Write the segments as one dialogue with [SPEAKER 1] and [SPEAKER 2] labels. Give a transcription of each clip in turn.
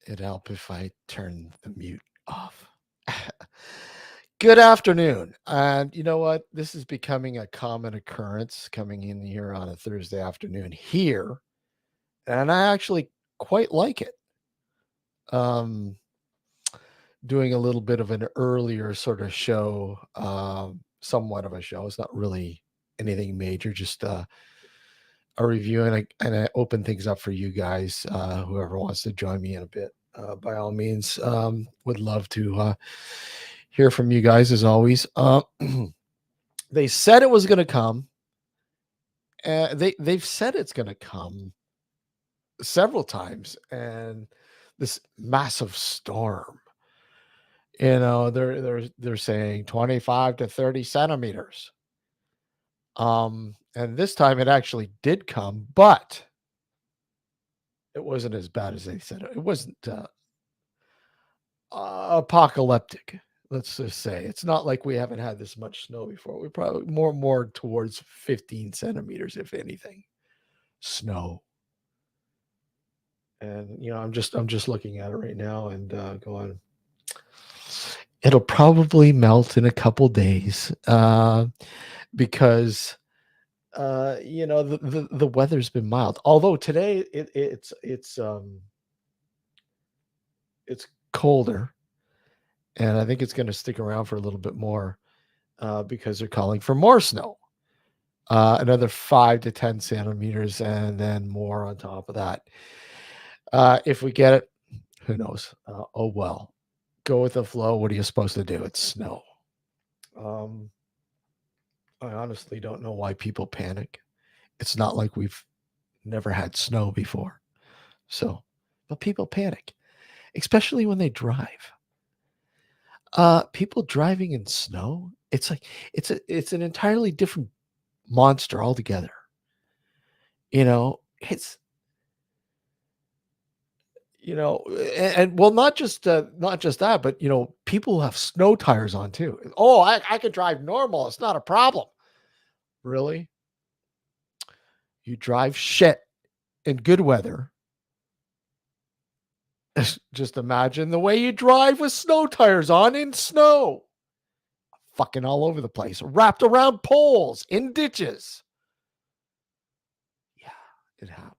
[SPEAKER 1] It'd help if I turn the mute off. Good afternoon. And you know what? This is becoming a common occurrence coming in here on a Thursday afternoon here. And I actually quite like it. Um, Doing a little bit of an earlier sort of show, somewhat of a show. It's not really anything major, just a review, and I open things up for you guys, whoever wants to join me in a bit. By all means, would love to hear from you guys as always. They said it was going to come. They've said it's going to come several times, and this massive storm. They're saying 25 to 30 centimeters. And this time it actually did come, but it wasn't as bad as they said. It wasn't apocalyptic. Let's just say it's not like we haven't had this much snow before. We're probably more towards 15 centimeters, if anything, snow. And I'm just looking at it right now and going, it'll probably melt in a couple days because the weather's been mild. Although today it's colder, and I think it's going to stick around for a little bit more because they're calling for more snow, another 5 to 10 centimeters, and then more on top of that. If we get it, who knows? Oh well, go with the flow. What are you supposed to do? It's snow. Um, I honestly don't know why people panic. It's not like we've never had snow before, so but people panic, especially when they drive. People driving in snow, it's like it's an entirely different monster altogether. It's and well, not just that, but people have snow tires on too. Oh, I could drive normal. It's not a problem. Really? You drive shit in good weather. Just imagine the way you drive with snow tires on in snow. Fucking all over the place, wrapped around poles, in ditches. Yeah, it happens.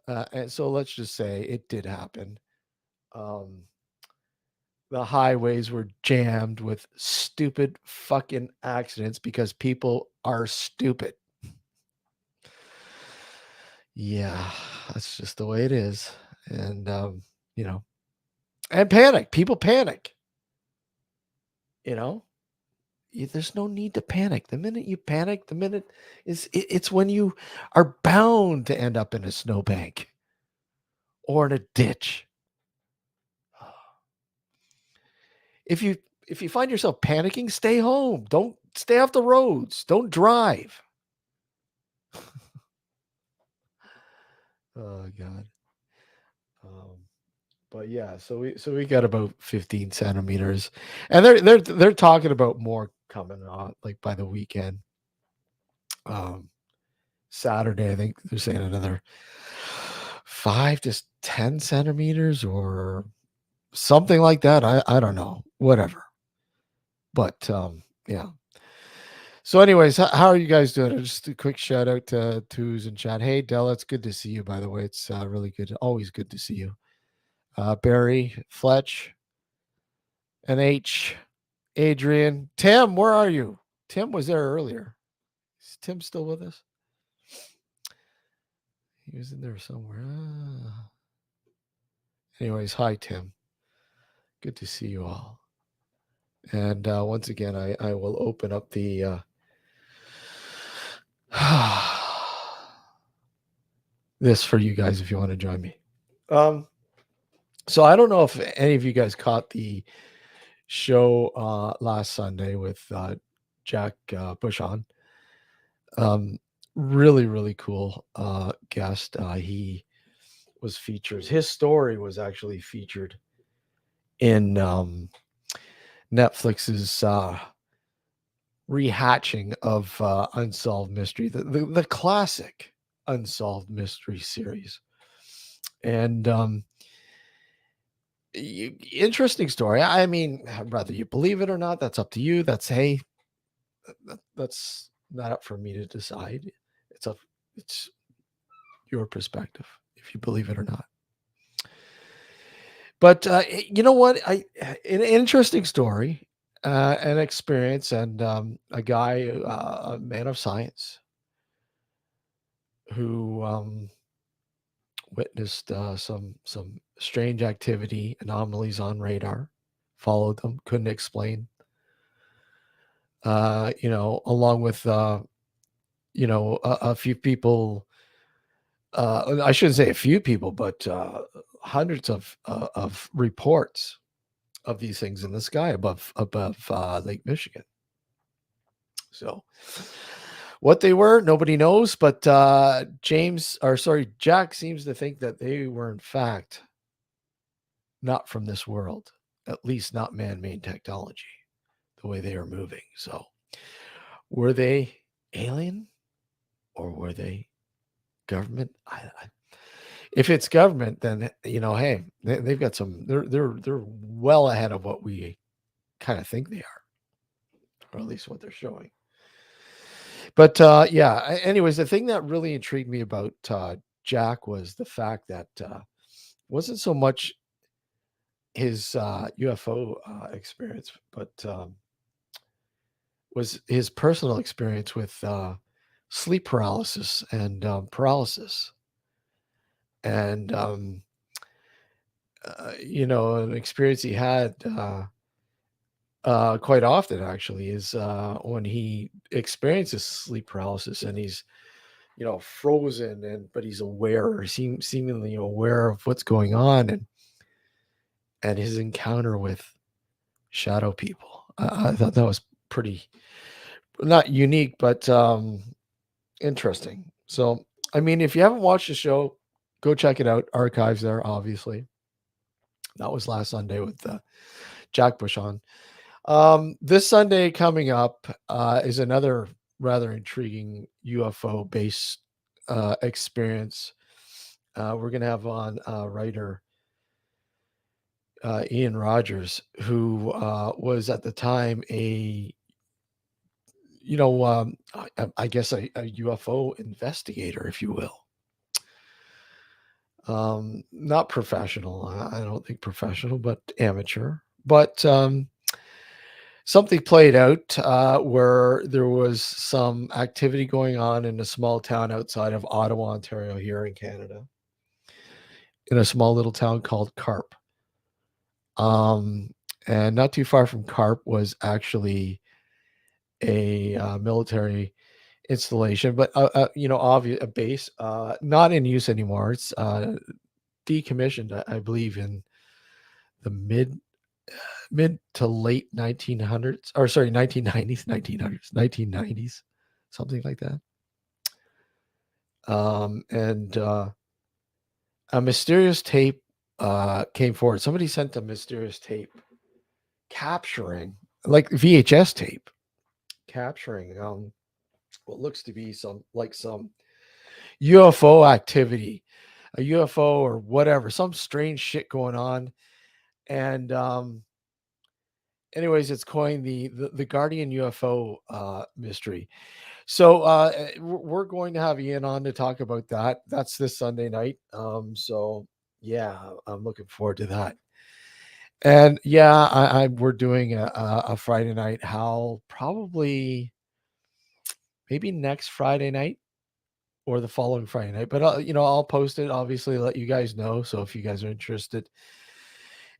[SPEAKER 1] And so let's just say it did happen. Um, the highways were jammed with stupid fucking accidents because people are stupid. Yeah, that's just the way it is. And, you know, and panic. People panic. You know, there's no need to panic. The minute you panic, the minute it's when you are bound to end up in a snowbank or in a ditch. If you if you find yourself panicking, stay home. Don't stay off the roads. Don't drive. Oh God. Um, but yeah, so we got about 15 centimeters, and they're talking about more coming on like by the weekend. Um, Saturday, I think they're saying another 5 to 10 centimeters or something like that. I don't know, whatever. But yeah. So, anyways, how are you guys doing? Just a quick shout out to who's in chat. Hey, Della, it's good to see you. By the way, it's really good. Always good to see you. Barry, Fletch, and H, Adrian, Tim. Where are you? Tim was there earlier. Is Tim still with us? He was in there somewhere. Anyways, hi, Tim. Good to see you all. And once again, I will open up the this for you guys if you want to join me. So I don't know if any of you guys caught the show last Sunday with Jack Bush on. Really, really cool guest. He was featured. His story was actually featured in Netflix's rehatching of Unsolved Mystery, the classic Unsolved Mystery series. And Interesting story. I mean, whether you believe it or not, that's up to you. That's hey, that's not up for me to decide. It's up. It's your perspective if you believe it or not. But you know what? An interesting story, an experience, and a guy, a man of science, who witnessed some strange activity, anomalies on radar, followed them, couldn't explain. Along with a few people. I shouldn't say a few people, but hundreds of reports of these things in the sky above Lake Michigan. So, what they were, nobody knows. But Jack seems to think that they were in fact not from this world, at least not man-made technology. The way they are moving. So, were they alien or were they government? If it's government, then hey, they've got some. They're well ahead of what we kind of think they are, or at least what they're showing. But yeah. Anyways, the thing that really intrigued me about Jack was the fact that wasn't so much his UFO experience, but was his personal experience with sleep paralysis and paralysis, and an experience he had quite often actually is when he experiences sleep paralysis and he's frozen, but he's aware, or seemingly aware of what's going on, and his encounter with shadow people. I thought that was pretty, not unique, but interesting. So, I mean, if you haven't watched the show, go check it out. Archives there, obviously. That was last Sunday with Jack Bush on. This Sunday coming up is another rather intriguing UFO based experience. We're going to have on writer Ian Rogers, who was at the time I guess a UFO investigator, if you will. Not professional. I don't think professional, but amateur. But something played out where there was some activity going on in a small town outside of Ottawa, Ontario, here in Canada, in a small little town called Carp. Um, and not too far from Carp was actually a military installation, but obvious a base, not in use anymore. It's decommissioned, I believe, in the mid to late 1900s, or sorry, 1990s, 1900s, 1990s, something like that. And a mysterious tape came forward. Somebody sent a mysterious tape capturing, like VHS tape, capturing what looks to be some UFO activity, a UFO or whatever, some strange shit going on. And anyways, it's coined the Guardian UFO mystery. So we're going to have Ian on to talk about that. That's this Sunday night. So yeah, I'm looking forward to that. And yeah, we're doing a Friday night howl, probably maybe next Friday night or the following Friday night. But I'll post it, obviously, let you guys know. So if you guys are interested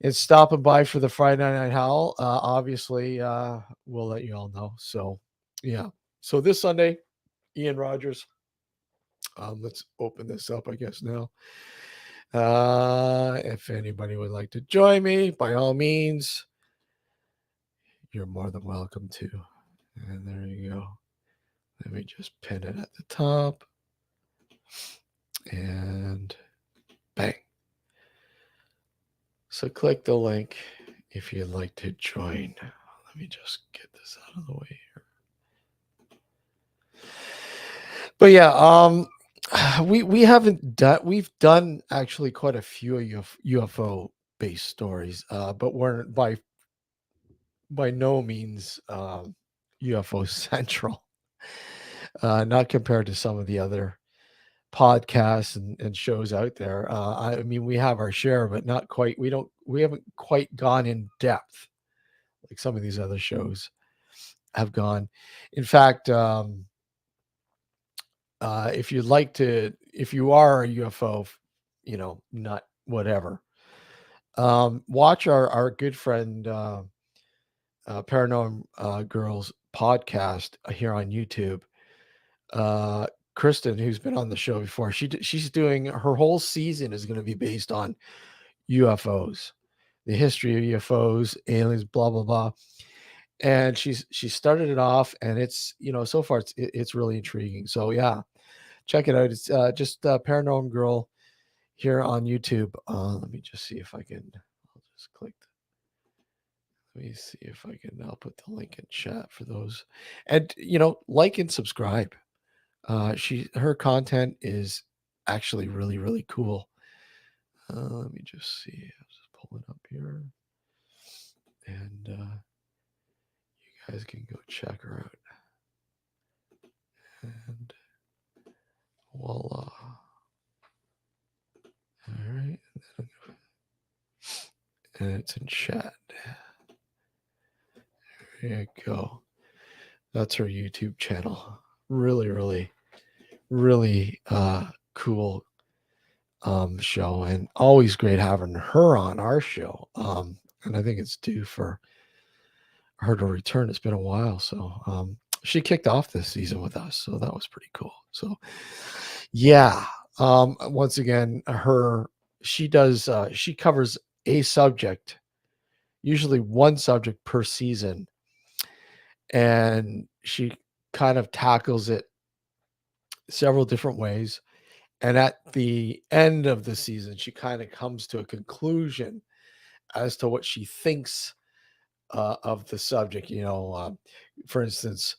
[SPEAKER 1] in stopping by for the Friday night howl, obviously we'll let you all know. So yeah. So this Sunday, Ian Rogers. Let's open this up, I guess, now. If anybody would like to join me, by all means, you're more than welcome to. And there you go. Let me just pin it at the top. And bang. So click the link if you'd like to join. Let me just get this out of the way here. But yeah, we've done actually quite a few UFO space stories, but we're by no means UFO central. Not compared to some of the other podcasts and shows out there. I mean, we have our share, but not quite. We haven't quite gone in depth like some of these other shows have gone. In fact, if you'd like to, if you are a UFO, not whatever, watch our good friend Paranormal Girls podcast here on YouTube. Uh, Kristen, who's been on the show before, she's doing her whole season is going to be based on UFOs, the history of UFOs, aliens, blah blah blah. And she started it off, and it's so far it's really intriguing. So yeah, check it out. It's just Paranormal Girl here on YouTube. Let me just see if I can. I'll just click. Let me see if I can. I'll put the link in chat for those, and like and subscribe. Her content is actually really really cool. Let me just see. I'll just pull it up here, and you guys can go check her out. And voila! All right, and it's in chat. There you go. That's her YouTube channel. Really, really, really cool show, and always great having her on our show. And I think it's due for her to return. It's been a while, so she kicked off this season with us, so that was pretty cool. So yeah, once again, she covers a subject, usually one subject per season, and she kind of tackles it several different ways. And at the end of the season, she kind of comes to a conclusion as to what she thinks of the subject. For instance,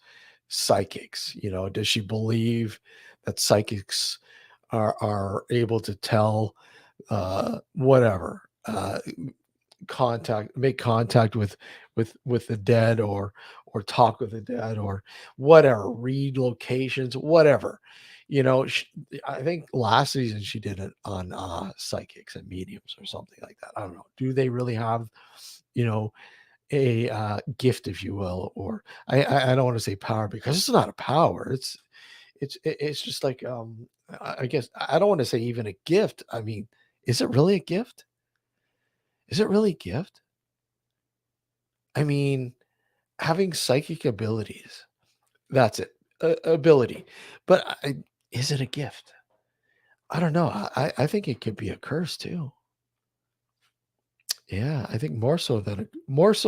[SPEAKER 1] psychics. Does she believe that psychics are able to tell whatever, make contact with the dead, or talk with the dead, or whatever, read locations, whatever. I think last season she did it on psychics and mediums or something like that. I don't know. Do they really have you know a gift, if you will? Or I don't want to say power, because it's not a power. It's just like, I guess I don't want to say even a gift. I mean, is it really a gift? Is it really a gift? I mean, having psychic abilities, that's it. Ability. But is it a gift? I don't know. I think it could be a curse too. Yeah, I think more so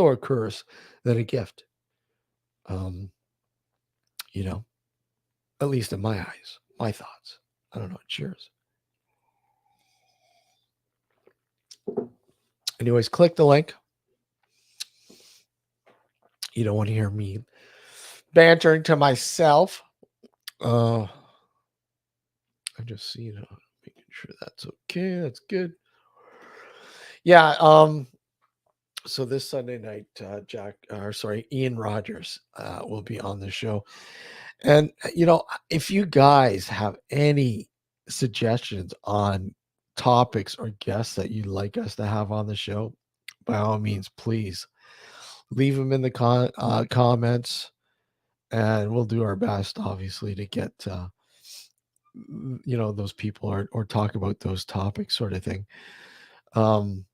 [SPEAKER 1] a curse than a gift. Um, you know, at least in my eyes, my thoughts. I don't know. It's yours. Anyways, click the link. You don't want to hear me bantering to myself. I'm just making sure that's okay. That's good. Yeah. So this Sunday night, Ian Rogers will be on the show. And, if you guys have any suggestions on topics or guests that you'd like us to have on the show, by all means, please leave them in the comments, and we'll do our best, obviously, to get, those people, or talk about those topics, sort of thing. Um,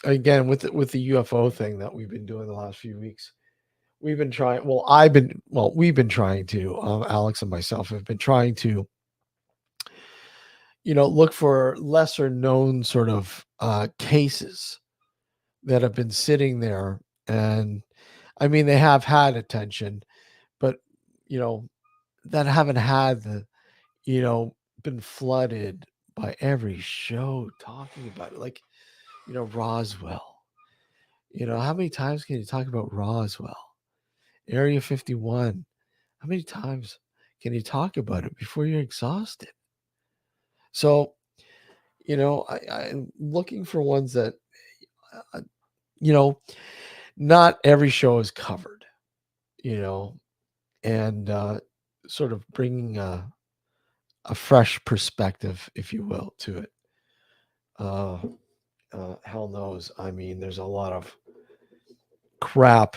[SPEAKER 1] Again, with the UFO thing that we've been doing the last few weeks, we've been trying. We've been trying to. Alex and myself have been trying to, look for lesser known sort of cases that have been sitting there, and I mean they have had attention, but you know that haven't had the you know been flooded by every show talking about it, like Roswell. How many times can you talk about Roswell? Area 51. How many times can you talk about it before you're exhausted? So, I'm looking for ones that uh, you know, not every show is covered, you know, and sort of bringing a fresh perspective, if you will, to it. Uh, hell knows. I mean, there's a lot of crap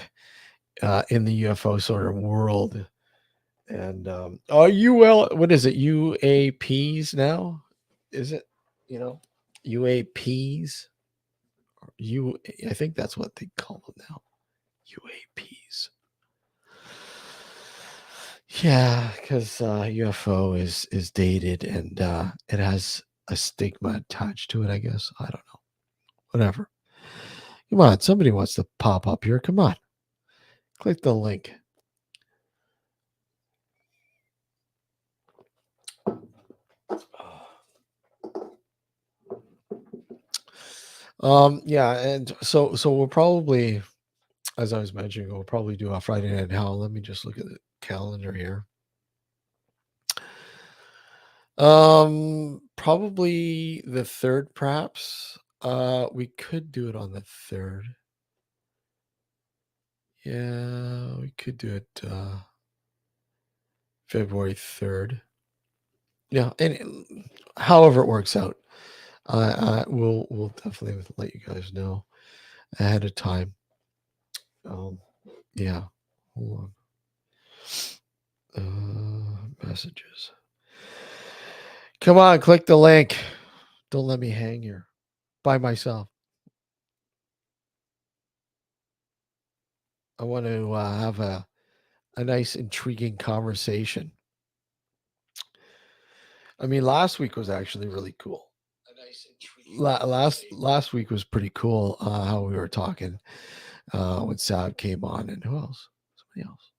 [SPEAKER 1] in the UFO sort of world. And what is it? UAPs now? Is it? You know, UAPs? U, I think that's what they call them now. UAPs. Yeah, because UFO is dated and it has a stigma attached to it. I guess I don't know. Whatever. Come on, somebody wants to pop up here. Come on, click the link. Yeah, and so we'll probably, as I was mentioning, we'll probably do a Friday Night Howl. Let me just look at the calendar here. Probably the third, perhaps. We could do it on the third. Yeah, we could do it February 3rd. Yeah, and however it works out, we'll definitely let you guys know ahead of time. Um, yeah, hold on. Messages. Come on, click the link. Don't let me hang here by myself. I want to have a nice, intriguing conversation. I mean, last week was actually really cool. Last week was pretty cool. How we were talking when Saab came on, and who else? Somebody else.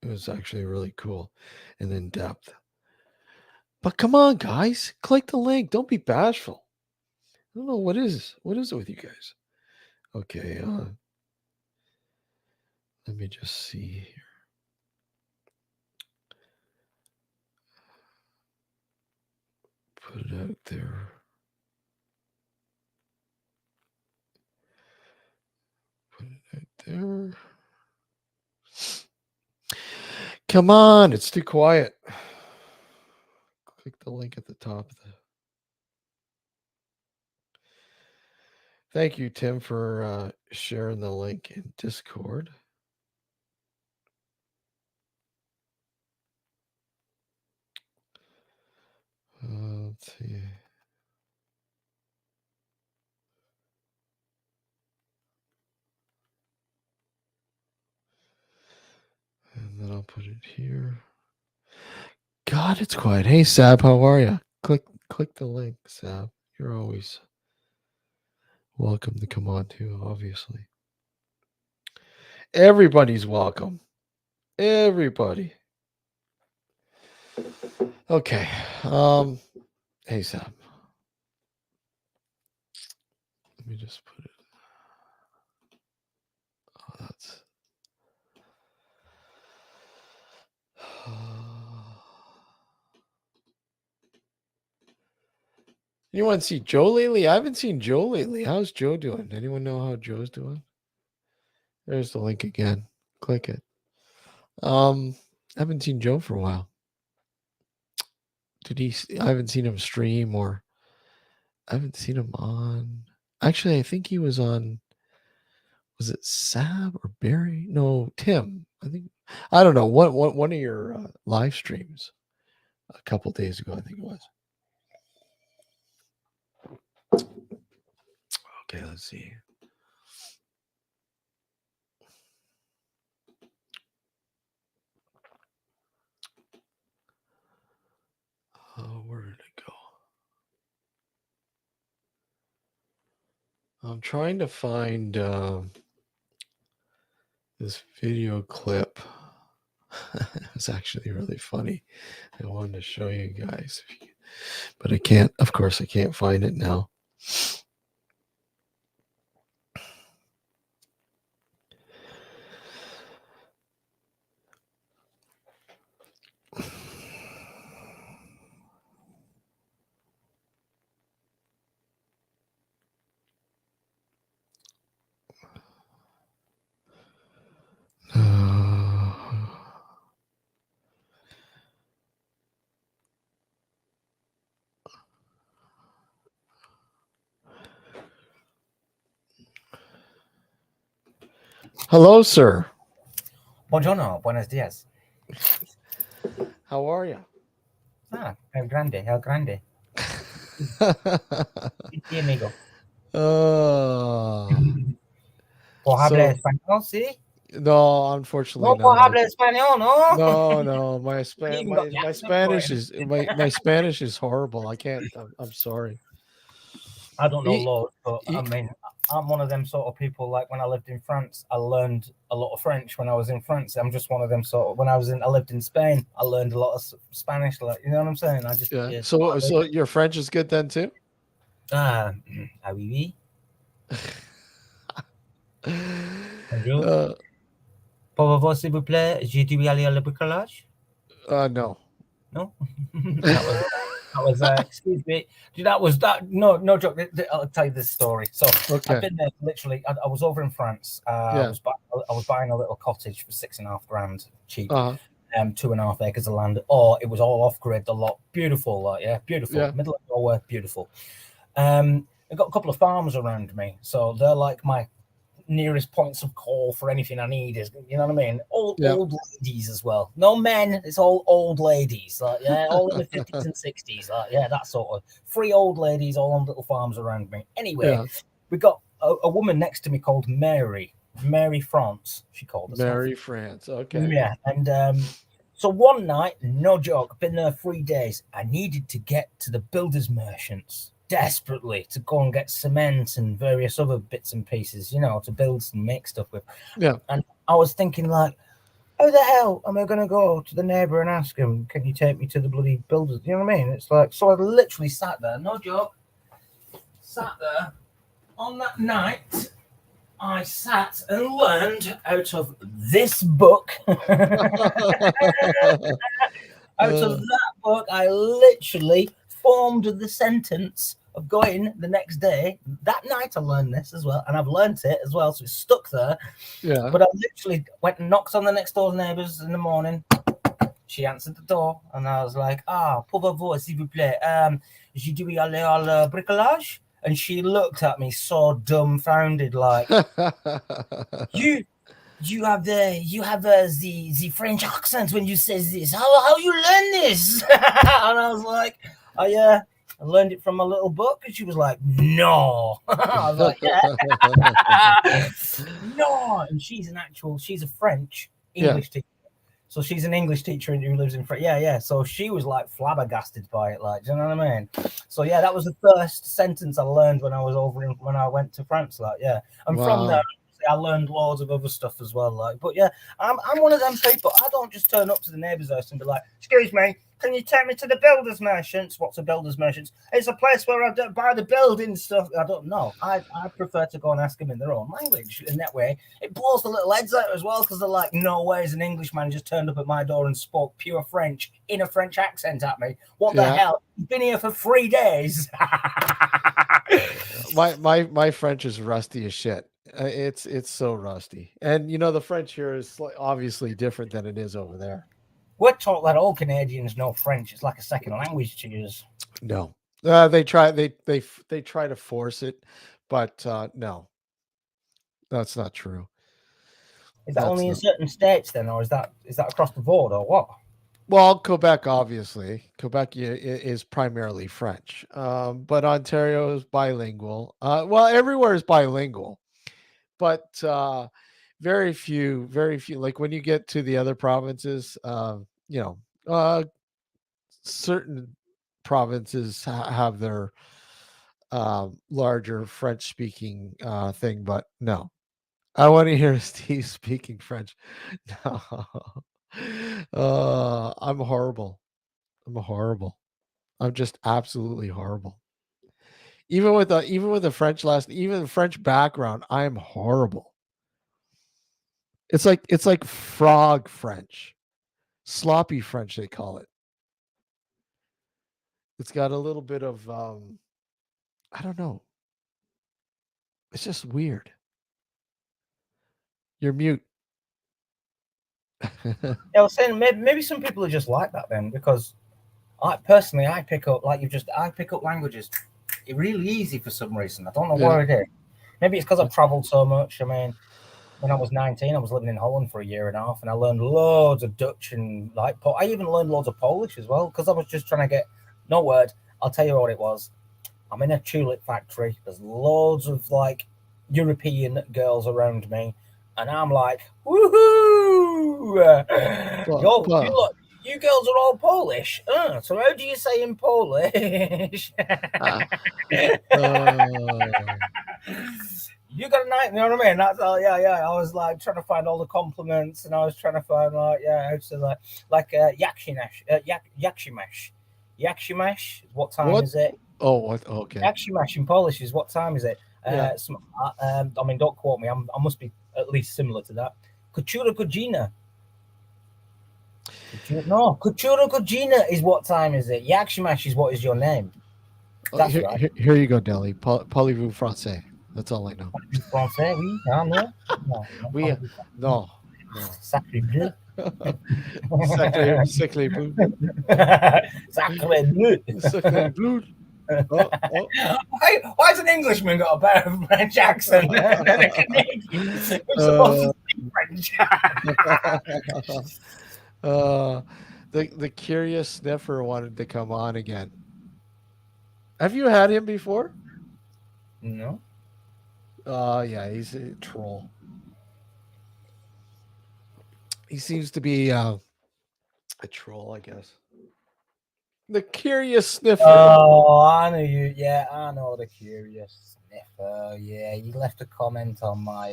[SPEAKER 1] It was actually really cool and in depth. But come on, guys, click the link. Don't be bashful. I don't know what is it with you guys. Okay, let me just see here. Put it out there. Put it out there. Come on, it's too quiet. Click the link at the top of the. Thank you, Tim, for sharing the link in Discord. Let's see. And then I'll put it here. God, it's quiet. Hey, Sab, how are you? Click the link, Sab. You're always welcome to come on too, obviously. Everybody's welcome. Everybody. Okay. Hey, Sab. Let me just put it. Oh, that's. Anyone see Joe lately? I haven't seen Joe lately. How's Joe doing? Anyone know how Joe's doing? There's the link again. Click it. I haven't seen Joe for a while. I haven't seen him stream or I haven't seen him on. Actually, I think he was on. Was it Sab or Barry? No, Tim. I think I don't know. One of your live streams a couple days ago. I think it was. Okay, let's see. Where did it go? I'm trying to find this video clip. It's actually really funny. I wanted to show you guys, but I can't. Of course, I can't find it now. Hello, sir.
[SPEAKER 2] Buongiorno, buenos dias.
[SPEAKER 1] How are you?
[SPEAKER 2] El grande. Sí, amigo.
[SPEAKER 1] uh,
[SPEAKER 2] Por hablar
[SPEAKER 1] so
[SPEAKER 2] español, sí?
[SPEAKER 1] no, unfortunately
[SPEAKER 2] No por
[SPEAKER 1] not.
[SPEAKER 2] hablar español, no?
[SPEAKER 1] No,
[SPEAKER 2] You even got the
[SPEAKER 1] my
[SPEAKER 2] accent for it.
[SPEAKER 1] Spanish is my Spanish is horrible. I can't. I'm sorry.
[SPEAKER 2] I don't know
[SPEAKER 1] E-
[SPEAKER 2] loads, but I
[SPEAKER 1] e-
[SPEAKER 2] mean, I'm one of them sort of people. Like when I lived in France, I learned a lot of French when I was in France. I'm just one of them sort of. When I lived in Spain, I learned a lot of Spanish. Like you know what I'm saying? I just
[SPEAKER 1] yeah.
[SPEAKER 2] yeah.
[SPEAKER 1] So your French is good then too.
[SPEAKER 2] Ah oui oui. Bonjour.
[SPEAKER 1] uh,
[SPEAKER 2] Pour favor, s'il vous plaît, j'ai dû aller à le bricolage.
[SPEAKER 1] no.
[SPEAKER 2] No, excuse me. That was that. No, no joke. I'll tell you this story. So I've
[SPEAKER 1] Okay.
[SPEAKER 2] been there literally. I was over in France.
[SPEAKER 1] Yeah.
[SPEAKER 2] I was buying a little cottage for 6.5 grand, cheap.
[SPEAKER 1] Uh huh.
[SPEAKER 2] 2.5 acres of land. Oh, it was all off grid. The lot, beautiful. Like yeah, beautiful.
[SPEAKER 1] Yeah.
[SPEAKER 2] Middle of nowhere, beautiful. I've got a couple of farms around me, so they're like my nearest points of call for anything I need is, you know what I mean?
[SPEAKER 1] Yeah.
[SPEAKER 2] Old ladies as well. No men, it's all old ladies. Like, yeah, all in the 50s and 60s. Like, yeah, that sort of three old ladies all on little farms around me. Anyway,
[SPEAKER 1] Yeah.
[SPEAKER 2] we got a woman next to me called Mary France, she called herself.
[SPEAKER 1] Mary France. Okay.
[SPEAKER 2] Yeah, and so one night, no joke, been there 3 days. I needed to get to the builders merchants desperately to go and get cement and various other bits and pieces, to build and make stuff with.
[SPEAKER 1] Yeah.
[SPEAKER 2] And I was thinking, like, how the hell am I going to go to the neighbour and ask him, can you take me to the bloody builders? You know what I mean? It's like, so I literally sat there, no joke, sat there on that night. I sat and learned out of this book. Out of
[SPEAKER 1] uh,
[SPEAKER 2] that book, I literally formed the sentence of going the next day. That night, I learned this as well, and I've learned it as well, so it's stuck there.
[SPEAKER 1] yeah.
[SPEAKER 2] But I literally went and knocked on the next door's neighbours in the morning. She answered the door, and I was like, pour favor, s'il vous plaît, je dois aller à la bricolage? And she looked at me so dumbfounded, like, you you have the French accent when you say this. How you learn this? And I was like, oh yeah, I learned it from a little book. And she was like, no. I was like, yeah, no. And she's a French
[SPEAKER 1] yeah.
[SPEAKER 2] English teacher. So she's an English teacher who lives in France. Yeah, yeah. So she was like flabbergasted by it. Like, do you know what I mean? So yeah, that was the first sentence I learned when I went to France. Like, yeah, and from there
[SPEAKER 1] Wow.
[SPEAKER 2] I learned loads of other stuff as well. Like, but yeah, I'm one of them people. I don't just turn up to the neighbour's house and be like, "Excuse me, can you take me to the builders merchants?" What's a builders merchants? It's a place where I don't buy the building stuff. I don't know. I prefer to go and ask them in their own language. In that way, it blows the little heads out as well because they're like, "No way, is an Englishman just turned up at my door and spoke pure French in a French accent at me. What the
[SPEAKER 1] Yeah.
[SPEAKER 2] hell? You've been here for 3 days."
[SPEAKER 1] My French is rusty as shit. It's so rusty, and the French here is obviously different than it is over there.
[SPEAKER 2] We're taught that all Canadians know French. It's like a second language to use.
[SPEAKER 1] No, they try to force it, but no, that's not true.
[SPEAKER 2] Is that
[SPEAKER 1] That's
[SPEAKER 2] only in
[SPEAKER 1] not.
[SPEAKER 2] certain states then, or is that across the board, or what?
[SPEAKER 1] Well, Quebec, obviously, Quebec is primarily French, but Ontario is bilingual. Well, everywhere is bilingual, but very few. Like when you get to the other provinces, certain provinces have their larger French speaking thing, but no. I want to hear Steve speaking French. No. I'm horrible. I'm horrible. I'm just absolutely horrible. Even with the even the French background, I am horrible. It's like frog French, sloppy French they call it. It's got a little bit of I don't know. It's just weird. You're mute.
[SPEAKER 2] Yeah, I was saying maybe some people are just like that then, because I personally I pick up I pick up languages really easy for some reason. I don't know
[SPEAKER 1] Yeah.
[SPEAKER 2] what it is. Maybe it's because I've travelled so much. I mean, when I was 19, I was living in Holland for a year and a half, and I learned loads of Dutch and like. I even learned loads of Polish as well because I was just trying to get. No word. I'll tell you what it was. I'm in a tulip factory. There's loads of like European girls around me, and I'm like, woohoo! You girls are all Polish. So how do you say in Polish? You got a night, you know what I mean? That's all. Yeah. I was like trying to find all the compliments, and I was trying to find like, how to yakshimash. What time is it?
[SPEAKER 1] Oh, what? Okay.
[SPEAKER 2] Yakshimash in Polish is what time is it?
[SPEAKER 1] Yeah.
[SPEAKER 2] I mean, don't quote me. I must be at least similar to that. Kuchura Kujina. No, Kuchura Kujina is what time is it? Yakshimash is what is your name? That's right.
[SPEAKER 1] Here you go, Deli. Parlez-vous français? That's all I know.
[SPEAKER 2] Français, oui. No.
[SPEAKER 1] Oui, no.
[SPEAKER 2] Sacré bleu.
[SPEAKER 1] Sacré bleu.
[SPEAKER 2] Sacré bleu.
[SPEAKER 1] Sacré bleu.
[SPEAKER 2] Why has an Englishman got a better French accent than a Canadian? We're supposed to speak French.
[SPEAKER 1] The curious sniffer wanted to come on again. Have you had him before?
[SPEAKER 2] No.
[SPEAKER 1] Yeah, he's a troll. He seems to be a troll, I guess. The curious sniffer.
[SPEAKER 2] Oh, I know you. Yeah, I know the curious sniffer. Yeah, you left a comment on my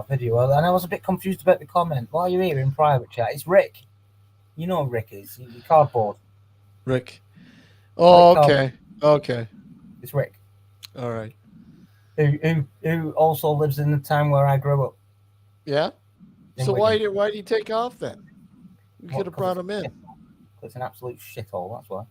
[SPEAKER 2] video, and I was a bit confused about the comment. Why are you here in private chat? It's Rick. You know who Rick is. Cardboard.
[SPEAKER 1] Rick. Oh, okay. Okay.
[SPEAKER 2] It's Rick.
[SPEAKER 1] All right.
[SPEAKER 2] Who also lives in the town where I grew up.
[SPEAKER 1] Yeah. So why did he take off then? You could have brought him in.
[SPEAKER 2] It's an absolute shithole. That's why.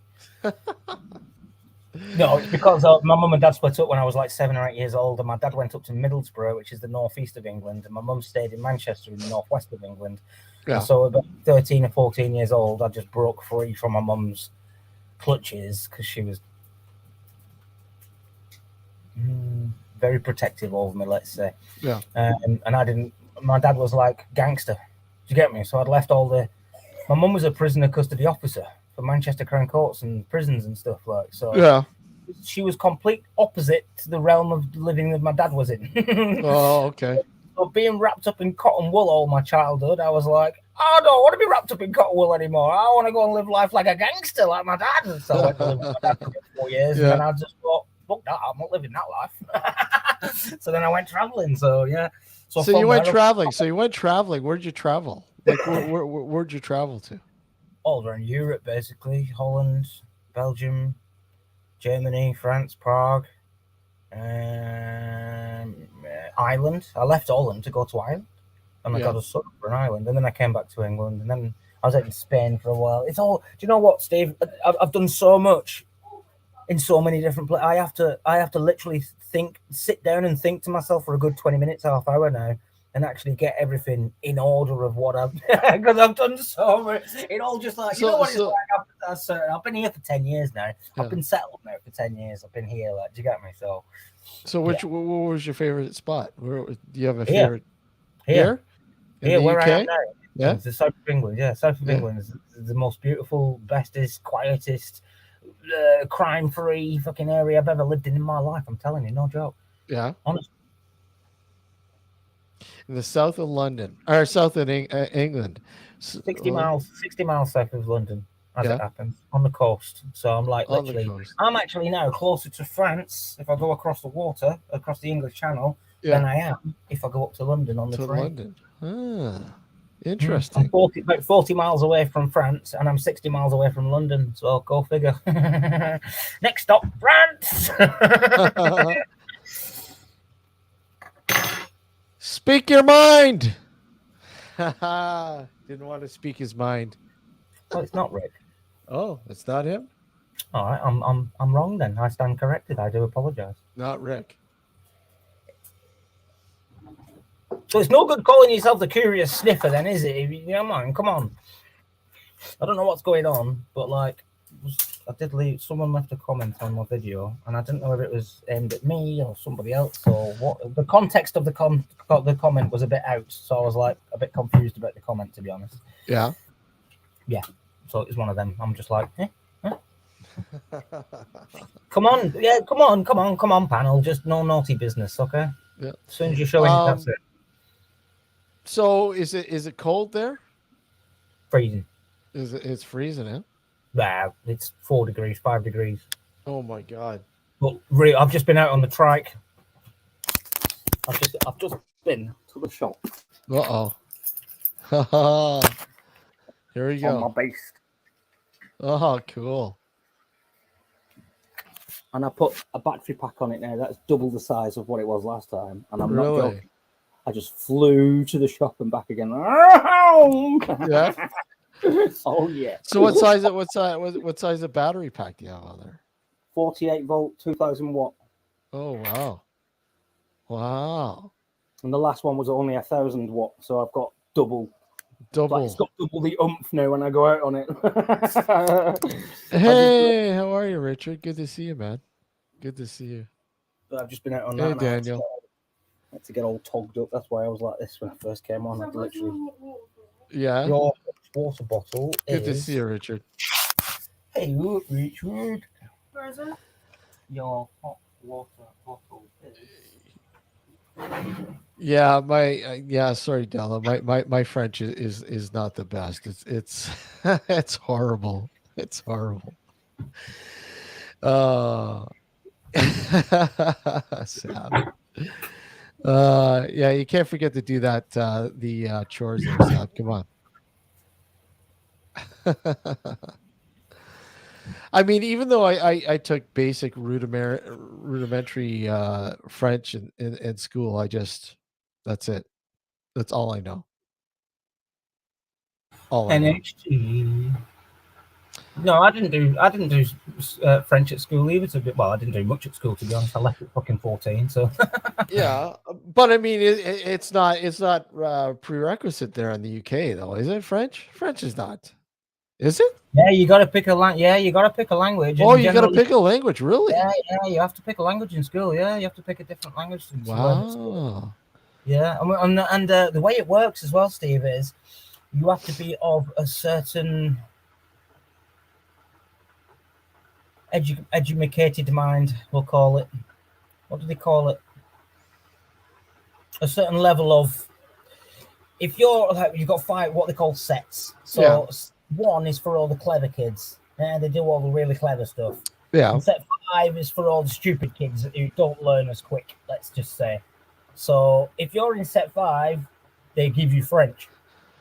[SPEAKER 2] No, it's because my mum and dad split up when I was like 7 or 8 years old, and my dad went up to Middlesbrough, which is the northeast of England, and my mum stayed in Manchester in the northwest of England. Yeah. And so about 13 or 14 years old, I just broke free from my mum's clutches because she was very protective over me, let's say.
[SPEAKER 1] Yeah.
[SPEAKER 2] And I didn't. My dad was like gangster. Do you get me? So I'd left all the. My mum was a prisoner custody officer for Manchester Crown Courts and prisons and stuff like so. Yeah. She was complete opposite to the realm of living that my dad was in.
[SPEAKER 1] Oh, okay.
[SPEAKER 2] So being wrapped up in cotton wool all my childhood, I was like, I don't want to be wrapped up in cotton wool anymore. I want to go and live life like a gangster, like my dad. And so I went to live with my dad for 4 years, and then I just thought, fuck that, I'm not living that life. So then I went traveling. So yeah.
[SPEAKER 1] So you went traveling. Where'd you travel? Like where'd you travel to?
[SPEAKER 2] All around Europe, basically. Holland, Belgium, Germany, France, Prague, Ireland. I left Holland to go to Ireland, and I got a son for an island, and then I came back to England, and then I was out in Spain for a while. It's all. Do you know what, Steve? I've done so much in so many different places. I have to literally sit down and think to myself for a good 20 minutes, half hour now, and actually get everything in order of what I've because I've done so much. It all just like you know what it's like. I've been here for 10 years now. I've been settled now for 10 years. I've been here. Like, do you get me? So
[SPEAKER 1] what was your favorite spot? Where do you have a favorite?
[SPEAKER 2] Here, where
[SPEAKER 1] UK?
[SPEAKER 2] I am now.
[SPEAKER 1] Yeah,
[SPEAKER 2] it's the south of England. Yeah, south of England is the most beautiful, bestest, quietest, crime-free fucking area I've ever lived in my life. I'm telling you, no joke.
[SPEAKER 1] Yeah,
[SPEAKER 2] honestly.
[SPEAKER 1] In the south of London, or south of England,
[SPEAKER 2] 60 miles south of London, as it happens, on the coast. So I'm like literally, I'm actually now closer to France if I go across the water, across the English Channel, than I am if I go up to London on the train.
[SPEAKER 1] London. Interesting.
[SPEAKER 2] I'm about 40 miles away from France, and I'm 60 miles away from London. So go figure. Next stop, France.
[SPEAKER 1] Speak your mind. Didn't want to speak his mind.
[SPEAKER 2] Well, it's not Rick.
[SPEAKER 1] Oh, it's not him.
[SPEAKER 2] All right, I'm wrong then. I stand corrected. I do apologize.
[SPEAKER 1] Not Rick.
[SPEAKER 2] So it's no good calling yourself the curious sniffer, then, is it? You know, man, come on. I don't know what's going on, but like, I did leave. Someone left a comment on my video, and I didn't know whether it was aimed at me or somebody else or what. The context of the comment was a bit out, so I was like a bit confused about the comment, to be honest.
[SPEAKER 1] Yeah.
[SPEAKER 2] Yeah, so it was one of them. I'm just like, come on, yeah, come on, panel. Just no naughty business, okay?
[SPEAKER 1] Yeah.
[SPEAKER 2] As soon as you're showing, that's it.
[SPEAKER 1] So is it cold there?
[SPEAKER 2] Freezing.
[SPEAKER 1] It's freezing, eh?
[SPEAKER 2] Wow, it's 4 degrees, 5 degrees.
[SPEAKER 1] Oh my god.
[SPEAKER 2] But I've just been out on the trike. I've just been to the shop
[SPEAKER 1] Uh-oh. Here we
[SPEAKER 2] on my
[SPEAKER 1] go.
[SPEAKER 2] base,
[SPEAKER 1] Oh, cool.
[SPEAKER 2] and I put a battery pack on it now. That's double the size of what it was last time, and I'm not
[SPEAKER 1] Really?
[SPEAKER 2] joking. I just flew to the shop and back again.
[SPEAKER 1] Yeah.
[SPEAKER 2] Oh yeah.
[SPEAKER 1] So what size? What size of battery pack do you have on there?
[SPEAKER 2] 48 volt, 2000 watt,
[SPEAKER 1] Oh wow. Wow.
[SPEAKER 2] and the last one was only 1000 watt. So I've got double. Like it's
[SPEAKER 1] Double.
[SPEAKER 2] got double the oomph now when I go out on it.
[SPEAKER 1] Hey, how are you, Richard? Good to see you, man. Good to see you.
[SPEAKER 2] I've just been out on that.
[SPEAKER 1] Hey,
[SPEAKER 2] And
[SPEAKER 1] Daniel.
[SPEAKER 2] I had to get all togged up. That's why I was like this when I first came on. I'd literally.
[SPEAKER 1] Yeah.
[SPEAKER 2] Your water bottle
[SPEAKER 1] Good to
[SPEAKER 2] is.
[SPEAKER 1] see you, Richard.
[SPEAKER 2] Hey, Richard. Where is it? Your hot water bottle is.
[SPEAKER 1] Yeah, yeah. Sorry, Della. My French is not the best. It's it's horrible. It's horrible. Uh, Sab. Yeah, you can't forget to do that. The chores there, Sab. Come on. I mean, even though I took basic rudimentary French in school, that's it. That's all I know. All I know.
[SPEAKER 2] NXT. No, I didn't do French at school either. Well, I didn't do much at school, to be honest. I left at fucking 14. So
[SPEAKER 1] Yeah, but I mean, it's not prerequisite there in the UK though, is it? French? French is not. Is it?
[SPEAKER 2] yeah, you got to pick a Yeah, you got to pick a language.
[SPEAKER 1] Oh,
[SPEAKER 2] And
[SPEAKER 1] you got to
[SPEAKER 2] generally,
[SPEAKER 1] pick a language, really?
[SPEAKER 2] yeah, you have to pick a language in school. Yeah, you have to pick a different language to learn at school.
[SPEAKER 1] Wow.
[SPEAKER 2] Yeah, and the way it works as well, Steve, is you have to be of a certain educated mind. We'll call it. What do they call it? A certain level of. If you're like, you've got five what they call sets. So
[SPEAKER 1] Yeah.
[SPEAKER 2] one is for all the clever kids, and they do all the really clever stuff.
[SPEAKER 1] Yeah.
[SPEAKER 2] And set 5 is for all the stupid kids who don't learn as quick. Let's just say. So if you're in set 5, they give you French.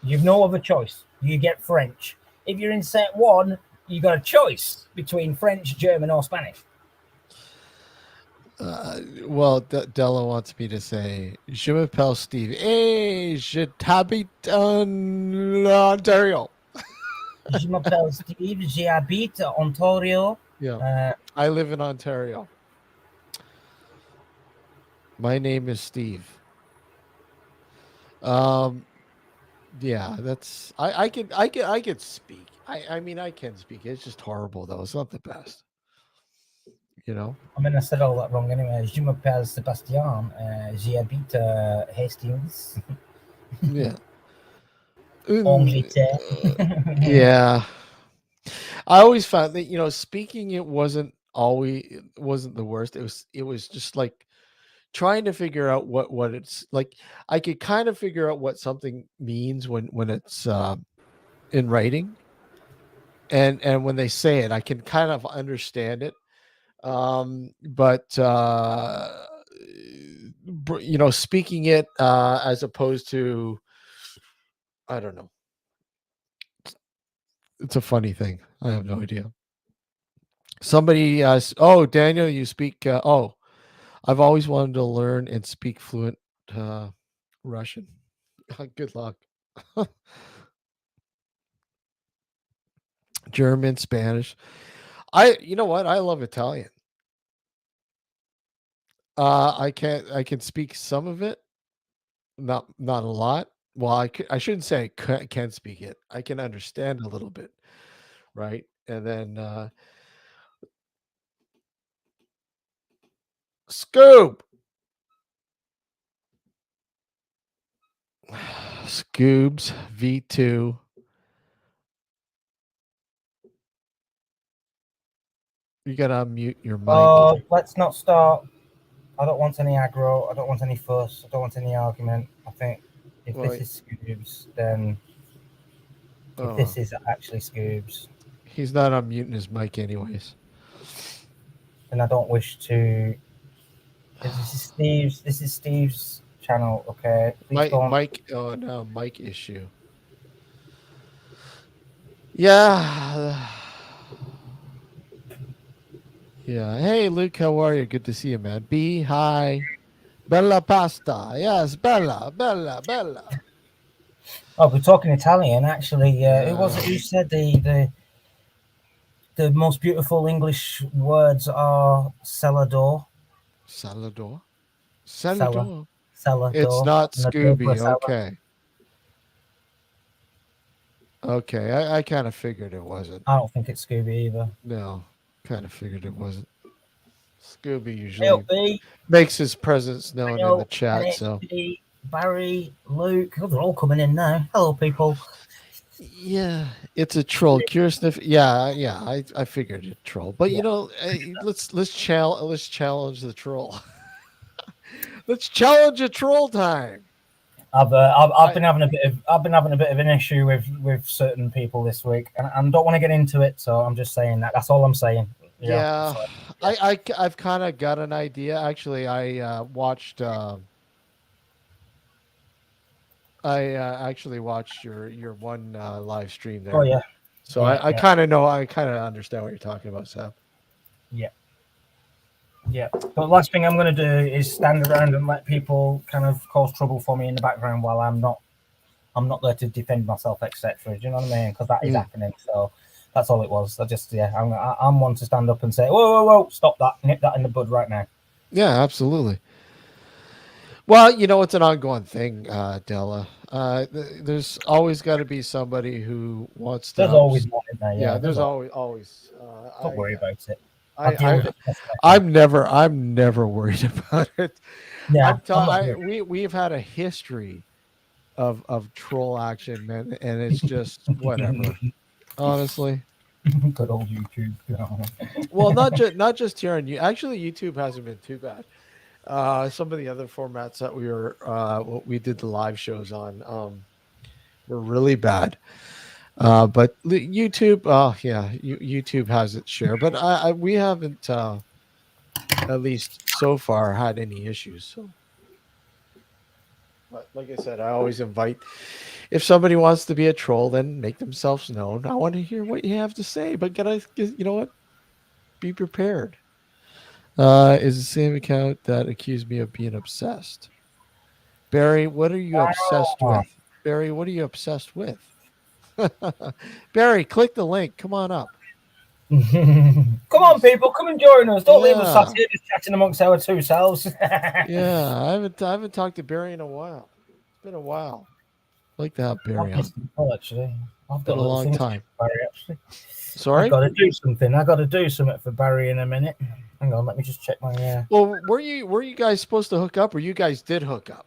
[SPEAKER 2] You've no other choice. You get French. If you're in set 1, you got a choice between French, German, or Spanish.
[SPEAKER 1] Well, Della wants me to say, Je m'appelle Steve. Hey, je t'habite en Ontario.
[SPEAKER 2] Je m'appelle Steve. J'habite Ontario.
[SPEAKER 1] Yeah. I live in Ontario. My name is Steve. Yeah, that's I can speak. I mean I can speak. It's just horrible though. It's not the best. You know?
[SPEAKER 2] I mean, I said all that wrong anyway. Je m'appelle Sébastien. J'habite Hastings.
[SPEAKER 1] Yeah.
[SPEAKER 2] Angleterre.
[SPEAKER 1] Yeah. I always found that, speaking it wasn't the worst. It was just like trying to figure out what it's like. I could kind of figure out what something means when it's in writing, and when they say it, I can kind of understand it. But speaking it as opposed to, I don't know. It's a funny thing. I have no idea. Somebody oh, Daniel, you speak oh, I've always wanted to learn and speak fluent uh Russian. Good luck. German, Spanish. You know what? I love Italian. I can speak some of it, not a lot. Well, I shouldn't say can speak it. I can understand a little bit, right? And then Scoob. Scoobs V2. You gotta unmute your mic.
[SPEAKER 2] Let's not start. I don't want any aggro. I don't want any fuss. I don't want any argument. I think if
[SPEAKER 1] Well,
[SPEAKER 2] this is Scoobs, then if
[SPEAKER 1] oh,
[SPEAKER 2] this is actually Scoobs,
[SPEAKER 1] he's not unmuting his mic anyways.
[SPEAKER 2] then I don't wish to. This is Steve's. This is Steve's channel. Okay, please don't.
[SPEAKER 1] Mike. Oh no, mic issue. Yeah. Yeah. Hey, Luke, how are you? Good to see you, man. B, hi. Bella pasta. Yes, Bella, Bella, Bella.
[SPEAKER 2] Oh, we're talking Italian. Actually, who was it
[SPEAKER 1] Yeah.
[SPEAKER 2] who said the most beautiful English words are cellar door,
[SPEAKER 1] Salador.
[SPEAKER 2] cellar,
[SPEAKER 1] Salador.
[SPEAKER 2] cellar
[SPEAKER 1] It's
[SPEAKER 2] door,
[SPEAKER 1] not
[SPEAKER 2] and the door for a
[SPEAKER 1] Scooby.
[SPEAKER 2] cellar.
[SPEAKER 1] Okay. Okay. I kind of figured it wasn't.
[SPEAKER 2] I don't think it's Scooby either.
[SPEAKER 1] No, kind of figured it wasn't. Scooby
[SPEAKER 2] Hey up,
[SPEAKER 1] usually
[SPEAKER 2] B,
[SPEAKER 1] makes his presence known in the
[SPEAKER 2] Daniel,
[SPEAKER 1] chat. So,
[SPEAKER 2] NHD, Barry, Luke. Oh, they're all coming in now. Hello, people.
[SPEAKER 1] yeah, it's a troll. Curious if, yeah, I figured it troll. But
[SPEAKER 2] Yeah.
[SPEAKER 1] let's challenge the troll. Let's challenge a troll time.
[SPEAKER 2] I've
[SPEAKER 1] I
[SPEAKER 2] been having a bit of an issue with certain people this week, and I don't want to get into it. So I'm just saying that. That's all I'm saying. Yeah.
[SPEAKER 1] Yeah,
[SPEAKER 2] So, yeah.
[SPEAKER 1] I've kind of got an idea. Actually, I actually watched your one live stream
[SPEAKER 2] Oh
[SPEAKER 1] there,
[SPEAKER 2] yeah.
[SPEAKER 1] so
[SPEAKER 2] Yeah.
[SPEAKER 1] I
[SPEAKER 2] Yeah.
[SPEAKER 1] kind of know. I kind of understand what you're talking about, Sam.
[SPEAKER 2] Yeah. Yeah. But last thing I'm going to do is stand around and let people kind of cause trouble for me in the background while I'm not there to defend myself, etc. Do you know what I mean? Because that is
[SPEAKER 1] Mm,
[SPEAKER 2] happening. So that's all it was. I'm one to stand up and say, whoa, whoa, whoa, stop that, nip that in the bud right now.
[SPEAKER 1] yeah, absolutely. Well, it's an ongoing thing, Della. There's always got to be somebody who wants to
[SPEAKER 2] There's always one in there.
[SPEAKER 1] Yeah,
[SPEAKER 2] Yeah, there's
[SPEAKER 1] there's
[SPEAKER 2] always.
[SPEAKER 1] always.
[SPEAKER 2] Don't worry about it. I'll
[SPEAKER 1] I,
[SPEAKER 2] deal with
[SPEAKER 1] I,
[SPEAKER 2] it the best I can.
[SPEAKER 1] I'm never worried about it.
[SPEAKER 2] Yeah, I'm not worried.
[SPEAKER 1] We've had a history of troll action, man, and it's just whatever. Honestly,
[SPEAKER 2] Good old YouTube.
[SPEAKER 1] well, not just here on you. Actually, YouTube hasn't been too bad. Some of the other formats that what we did the live shows on, were really bad. But YouTube, oh yeah, YouTube has its share, but we haven't, at least so far, had any issues. So, but like I said, I always invite, if somebody wants to be a troll, then make themselves known. I want to hear what you have to say, but you know what? Be prepared. Is the same account that accused me of being obsessed. Barry, what are you obsessed
[SPEAKER 2] Ah.
[SPEAKER 1] with? Barry, what are you obsessed with? Barry, click the link. Come on up.
[SPEAKER 2] Come on,
[SPEAKER 1] Jeez.
[SPEAKER 2] people, come and join us. Don't leave us sat
[SPEAKER 1] Yeah.
[SPEAKER 2] here just chatting amongst our two selves.
[SPEAKER 1] Yeah. I haven't talked to Barry in a while. It's been a while. I'd like to have Barry
[SPEAKER 2] I've
[SPEAKER 1] on.
[SPEAKER 2] missed him well, actually. I've
[SPEAKER 1] Been
[SPEAKER 2] got
[SPEAKER 1] a
[SPEAKER 2] a little
[SPEAKER 1] long
[SPEAKER 2] thing to do
[SPEAKER 1] time.
[SPEAKER 2] for Barry, actually. I've
[SPEAKER 1] Sorry?
[SPEAKER 2] got to do something. I've got to do something for Barry in a minute. Hang on, let me just check my.
[SPEAKER 1] Well, were you guys supposed to hook up, or you guys did hook up?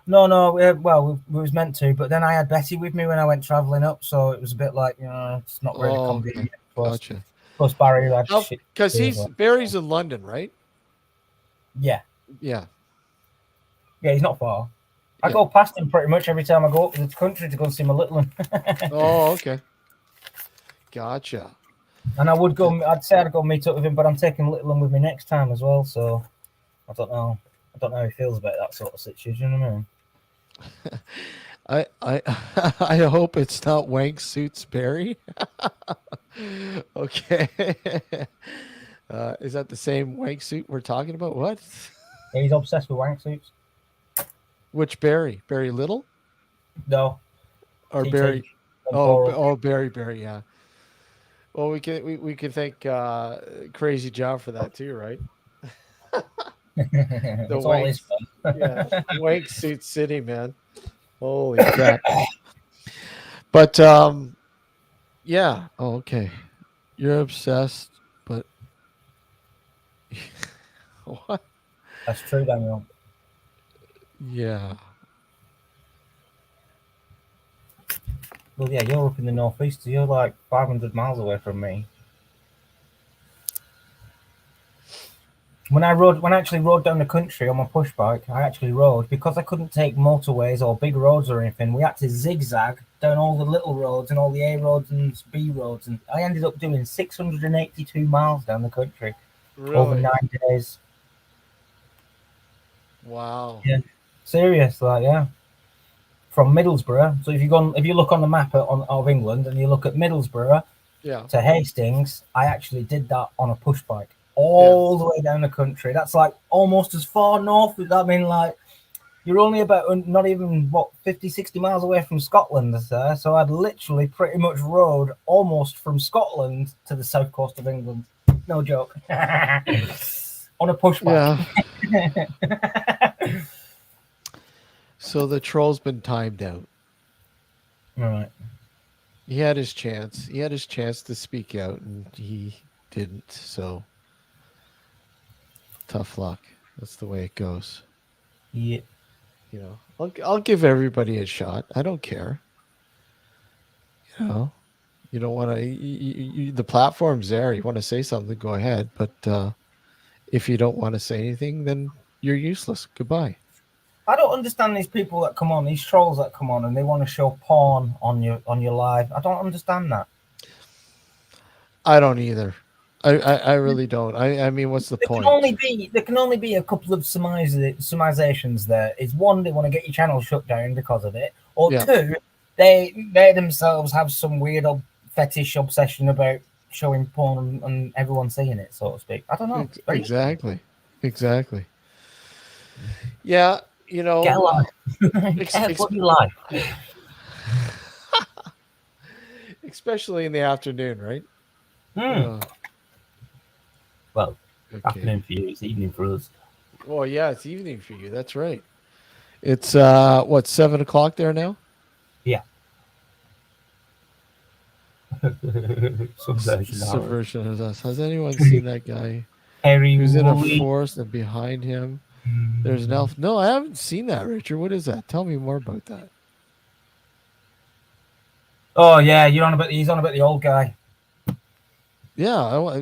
[SPEAKER 2] No, we was meant to, but then I had Betty with me when I went travelling up, so it was a bit like, it's not really
[SPEAKER 1] Oh, okay.
[SPEAKER 2] convenient. Plus,
[SPEAKER 1] Gotcha.
[SPEAKER 2] plus Barry had
[SPEAKER 1] How?
[SPEAKER 2] shit
[SPEAKER 1] Because
[SPEAKER 2] to do as well.
[SPEAKER 1] Barry's in London, right?
[SPEAKER 2] Yeah,
[SPEAKER 1] Yeah.
[SPEAKER 2] yeah, he's not far. I
[SPEAKER 1] Yeah.
[SPEAKER 2] go past him pretty much every time I go up to the country to go and see my little one.
[SPEAKER 1] Oh, okay. Gotcha.
[SPEAKER 2] And I'd say I'd go meet up with him, but I'm taking little one with me next time as well, so I don't know. I don't know how he feels about that sort of situation, you know what I mean?
[SPEAKER 1] I I hope it's not Wank Suits Barry. Okay. Is that the same wank suit we're talking about? What?
[SPEAKER 2] Yeah, he's obsessed with wank suits.
[SPEAKER 1] Which Barry? Barry Little
[SPEAKER 2] No,
[SPEAKER 1] or
[SPEAKER 2] TT
[SPEAKER 1] Barry?
[SPEAKER 2] and Toro.
[SPEAKER 1] Barry. Yeah. Well, we can thank, Crazy John for that too, right? The
[SPEAKER 2] It's all his
[SPEAKER 1] wanks.
[SPEAKER 2] fun.
[SPEAKER 1] Yeah, wank suit city, man. Holy crap! But yeah. Oh, okay. You're obsessed, but what?
[SPEAKER 2] That's true, Daniel.
[SPEAKER 1] Yeah.
[SPEAKER 2] Well, yeah, you're up in the northeast, so you're like 500 miles away from me. When I actually rode down the country on my push bike, I actually rode because I couldn't take motorways or big roads or anything. We had to zigzag down all the little roads and all the A roads and B roads, and I ended up doing 682 miles down the country over
[SPEAKER 1] Really?
[SPEAKER 2] 9 days.
[SPEAKER 1] Wow.
[SPEAKER 2] Yeah, serious, like yeah. From Middlesbrough. So if you look on the map of England and you look at Middlesbrough
[SPEAKER 1] Yeah.
[SPEAKER 2] to Hastings, I actually did that on a push bike
[SPEAKER 1] Yeah.
[SPEAKER 2] all the way down the country. That's like almost as far north. I mean, like you're only about not even 50, 60 miles away from Scotland, sir. So I'd literally pretty much rode almost from Scotland to the south coast of England. No joke. On a push bike.
[SPEAKER 1] Yeah. So the troll's been timed out.
[SPEAKER 2] All right.
[SPEAKER 1] He had his chance. He had his chance to speak out, and he didn't. So tough luck. That's the way it goes.
[SPEAKER 2] Yeah.
[SPEAKER 1] You know, I'll give everybody a shot. I don't care. You know, you don't want to. The platform's there. You want to say something, go ahead. But if you don't want to say anything, then you're useless. Goodbye.
[SPEAKER 2] I don't understand these people that come on, these trolls that come on, and they want to show porn on your live. I don't understand that.
[SPEAKER 1] I don't either. I really don't. I mean, what's the point?
[SPEAKER 2] There can only be a couple of surmisations. There is one, they want to get your channel shut down because of it, or
[SPEAKER 1] Yeah.
[SPEAKER 2] two, they themselves have some weird fetish obsession about showing porn and everyone seeing it, so to speak. I don't know.
[SPEAKER 1] Exactly. Exactly. Yeah, you know.
[SPEAKER 2] Get a life. Get a life.
[SPEAKER 1] Especially in the afternoon, right?
[SPEAKER 2] Well,
[SPEAKER 1] okay.
[SPEAKER 2] Afternoon for you, it's evening for us.
[SPEAKER 1] Well, yeah, it's evening for you. That's right. It's 7:00 there now?
[SPEAKER 2] Yeah.
[SPEAKER 1] Subversion of us. Has anyone seen that guy
[SPEAKER 2] Harry
[SPEAKER 1] who's in
[SPEAKER 2] Woolley.
[SPEAKER 1] a forest and behind him there's an elf? No, I haven't seen that, Richard. What is that? Tell me more about that.
[SPEAKER 2] Oh yeah, he's on about the old guy.
[SPEAKER 1] Yeah,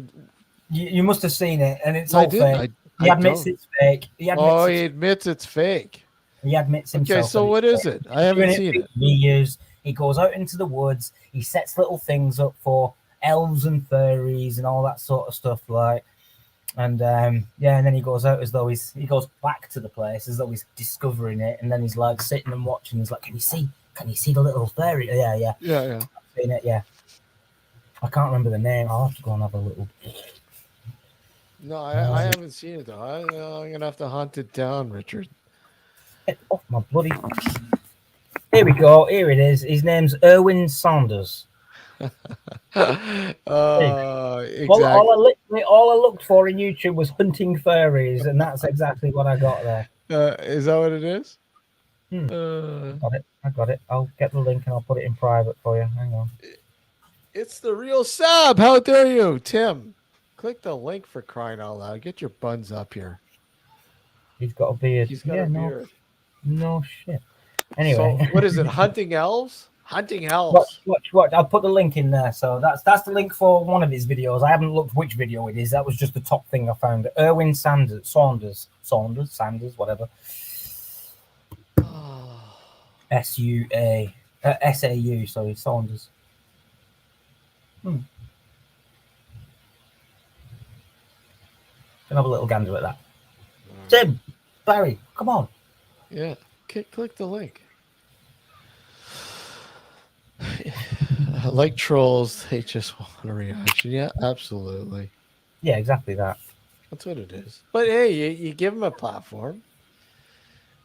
[SPEAKER 2] You must have seen it, and it's all fake. He admits it's fake.
[SPEAKER 1] He admits it's fake.
[SPEAKER 2] He admits himself.
[SPEAKER 1] Okay, so what is it? I haven't seen it.
[SPEAKER 2] Years. He goes out into the woods. He sets little things up for elves and fairies and all that sort of stuff, like. And and then he goes out as though he goes back to the place as though he's discovering it, and then he's like sitting and watching. He's like, "Can you see the little fairy?" Yeah.
[SPEAKER 1] I've
[SPEAKER 2] seen it, yeah. I can't remember the name. I'll have to go and have a little.
[SPEAKER 1] No, I haven't seen it though. I'm gonna have to hunt it down, Richard.
[SPEAKER 2] Get off my bloody. Here we go. Here it is. His name's Erwin Saunders.
[SPEAKER 1] Exactly.
[SPEAKER 2] All I looked for in YouTube was hunting fairies, and that's exactly what I got there.
[SPEAKER 1] Is that what it is?
[SPEAKER 2] I got it. I'll get the link and I'll put it in private for you. Hang on.
[SPEAKER 1] It's the real Sab. How dare you, Tim? Click the link, for crying out loud. Get your buns up here.
[SPEAKER 2] He's got a beard.
[SPEAKER 1] He's got a beard.
[SPEAKER 2] No shit. Anyway.
[SPEAKER 1] So what is it? Hunting elves? Hunting elves.
[SPEAKER 2] Watch. I'll put the link in there. So that's the link for one of his videos. I haven't looked which video it is. That was just the top thing I found. Erwin Saunders, whatever. SAU, sorry, Saunders. Can have a little gander at that. Tim, Barry, come on.
[SPEAKER 1] Yeah, click the link. Like trolls, they just want a reaction. Yeah, absolutely.
[SPEAKER 2] Yeah, exactly that.
[SPEAKER 1] That's what it is. But hey, you give them a platform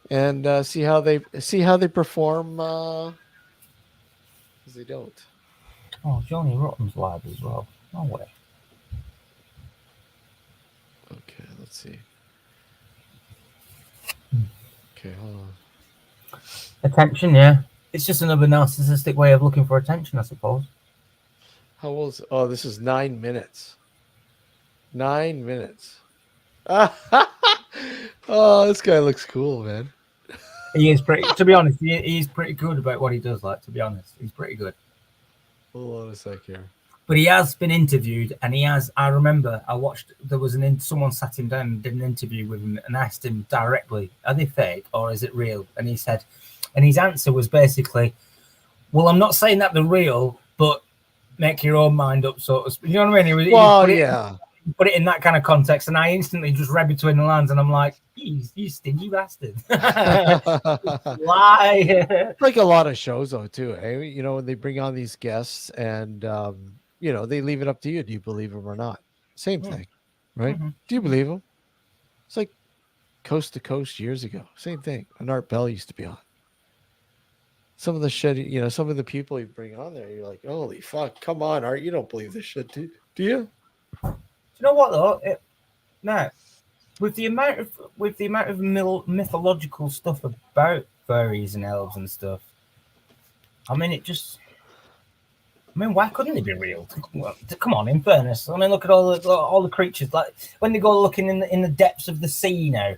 [SPEAKER 1] and see how they perform. Because they don't.
[SPEAKER 2] Oh, Johnny Rotten's live as well. No way.
[SPEAKER 1] Okay, let's see. Okay, hold on.
[SPEAKER 2] Attention, yeah. It's just another narcissistic way of looking for attention, I suppose.
[SPEAKER 1] How old is... Oh, this is 9 minutes. 9 minutes. Oh, this guy looks cool, man.
[SPEAKER 2] He is pretty. To be honest, he is pretty good about what he does. Like, to be honest, he's pretty good.
[SPEAKER 1] Hold on a sec here.
[SPEAKER 2] But he has been interviewed, and he has. I remember I watched. There was someone sat him down and did an interview with him, and asked him directly, "Are they fake or is it real?" And he said, and his answer was basically, "Well, I'm not saying that they're real, but make your own mind up." So you know what I mean? He
[SPEAKER 1] Well,
[SPEAKER 2] put it
[SPEAKER 1] yeah.
[SPEAKER 2] put it in that kind of context, and I instantly just read between the lines, and I'm like, "You stingy bastard, lie."
[SPEAKER 1] Like a lot of shows, though, too. Eh? You know, when they bring on these guests and, you know, they leave it up to you. Do you believe them or not? Same thing, right?
[SPEAKER 2] Mm-hmm.
[SPEAKER 1] Do you believe them? It's like Coast to Coast years ago. Same thing. And Art Bell used to be on. Some of the shit, you know, some of the people you bring on there, you're like, holy fuck, come on, Art. You don't believe this shit, do you?
[SPEAKER 2] Do you know what though? No, with the amount of mythological stuff about fairies and elves and stuff, I mean, it just. I mean, why couldn't they be real? Come on, in fairness. I mean, look at all the creatures. Like when they go looking in the depths of the sea now,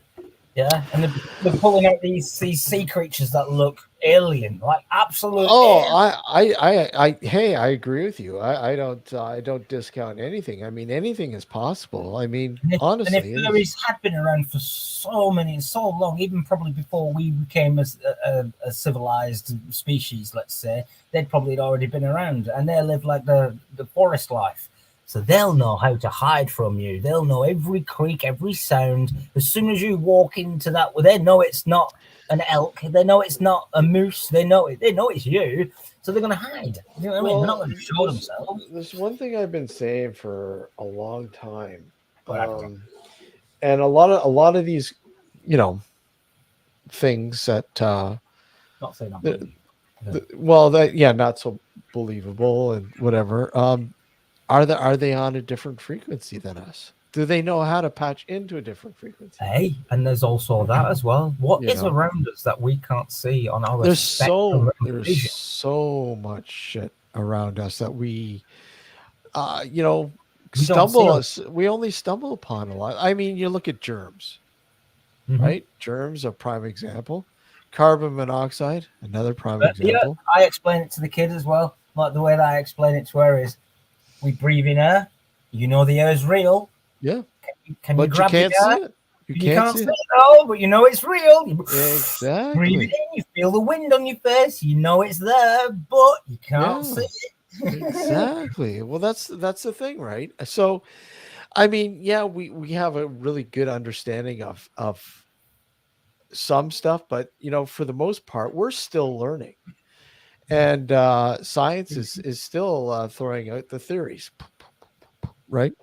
[SPEAKER 2] yeah, and they're pulling out these sea creatures that look alien, like absolute.
[SPEAKER 1] Oh,
[SPEAKER 2] Alien.
[SPEAKER 1] hey, I agree with you. I don't discount anything. I mean, anything is possible. I mean,
[SPEAKER 2] And if
[SPEAKER 1] honestly,
[SPEAKER 2] furries had been around for so long, even probably before we became a civilized species, let's say, they'd probably already been around, and they live like the forest life. So they'll know how to hide from you. They'll know every creak, every sound. As soon as you walk into that, well, they know it's not an elk. They know it's not a moose. They know it. They know it's you. So they're going to hide. You know what I mean? They're not
[SPEAKER 1] well,
[SPEAKER 2] going to show themselves.
[SPEAKER 1] there's one thing I've been saying for a long time,
[SPEAKER 2] Whatever.
[SPEAKER 1] and a lot of these, you know, things that
[SPEAKER 2] Not saying I
[SPEAKER 1] the,
[SPEAKER 2] believe. Yeah.
[SPEAKER 1] well, that yeah, not so believable and whatever. Are they on a different frequency than us? Do they know how to patch into a different frequency?
[SPEAKER 2] Hey, and there's also that as well. What
[SPEAKER 1] You
[SPEAKER 2] is
[SPEAKER 1] know,
[SPEAKER 2] around us that we can't see on our
[SPEAKER 1] there's
[SPEAKER 2] spectrum
[SPEAKER 1] so
[SPEAKER 2] of
[SPEAKER 1] there's
[SPEAKER 2] vision?
[SPEAKER 1] so much shit around us that we, you know,
[SPEAKER 2] We don't see them.
[SPEAKER 1] we only stumble upon a lot. I mean, you look at germs,
[SPEAKER 2] Mm-hmm.
[SPEAKER 1] right? Germs, a prime example. Carbon monoxide, another prime
[SPEAKER 2] But yeah,
[SPEAKER 1] example.
[SPEAKER 2] I explain it to the kid as well. Like the way that I explain it to her is, we breathe in air. You know the air is real.
[SPEAKER 1] Yeah,
[SPEAKER 2] Can you
[SPEAKER 1] but you
[SPEAKER 2] grab the
[SPEAKER 1] can't see
[SPEAKER 2] air?
[SPEAKER 1] it. You
[SPEAKER 2] You
[SPEAKER 1] can't
[SPEAKER 2] can't
[SPEAKER 1] see
[SPEAKER 2] see
[SPEAKER 1] it.
[SPEAKER 2] it all, but you know it's real. You breathe it
[SPEAKER 1] Exactly.
[SPEAKER 2] in. You feel the wind on your face. You know it's there, but you can't see
[SPEAKER 1] Yeah,
[SPEAKER 2] it.
[SPEAKER 1] exactly. Well, that's the thing, right? So, I mean, yeah, we have a really good understanding of some stuff, but you know, for the most part, we're still learning, and science is still throwing out the theories, right?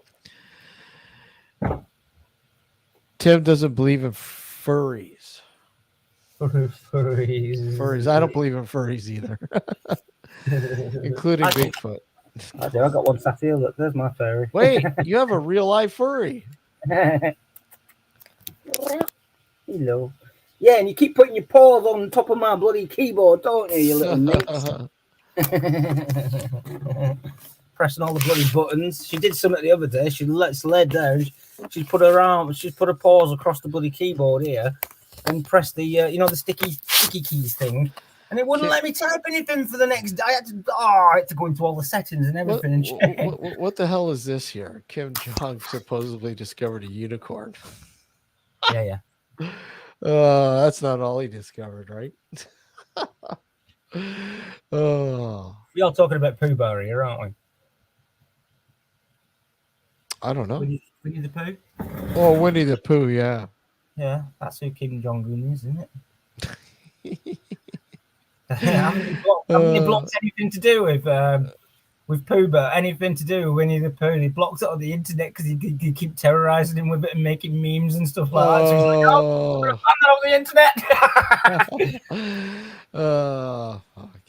[SPEAKER 1] Tim doesn't believe in furries. Furries. I don't believe in furries either, including
[SPEAKER 2] I do.
[SPEAKER 1] Bigfoot.
[SPEAKER 2] I do. I got one sat here. Look, there's my fairy.
[SPEAKER 1] Wait, you have a real life furry.
[SPEAKER 2] Hello. Yeah, and you keep putting your paws on top of my bloody keyboard, don't you, you little minx? Pressing all the bloody buttons. She did something the other day. She laid down. She's put her arm. She's put her paws across the bloody keyboard here, and pressed the the sticky keys thing. And it wouldn't let me type anything for the next day. I had to go into all the settings and
[SPEAKER 1] What,
[SPEAKER 2] everything and change.
[SPEAKER 1] what the hell is this here? Kim Jong supposedly discovered a unicorn.
[SPEAKER 2] Yeah.
[SPEAKER 1] That's not all he discovered, right? Oh,
[SPEAKER 2] We are talking about Pooh Bear here, aren't we?
[SPEAKER 1] I don't know.
[SPEAKER 2] Winnie the Pooh?
[SPEAKER 1] Oh, Winnie the Pooh, yeah.
[SPEAKER 2] Yeah, that's who Kim Jong Un is, isn't it? Haven't they blocked anything to do with Pooh Bear? Anything to do with Winnie the Pooh? They blocked it on the internet because he keep terrorizing him with it and making memes and stuff like that. So he's like, "Oh, I'm gonna ban that on the internet."
[SPEAKER 1] Fuck.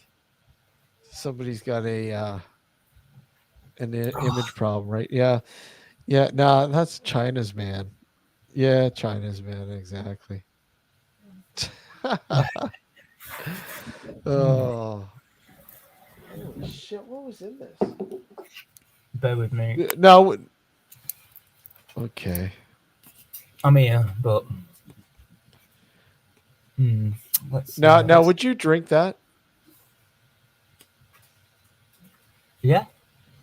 [SPEAKER 1] Somebody's got an image problem, right? Yeah. Yeah, no, that's China's man. Yeah, China's man, exactly. Oh, holy shit! What was in this?
[SPEAKER 2] Bear with me.
[SPEAKER 1] No, okay.
[SPEAKER 2] I'm here, but hmm, let's see.
[SPEAKER 1] Now, would you drink that?
[SPEAKER 2] Yeah,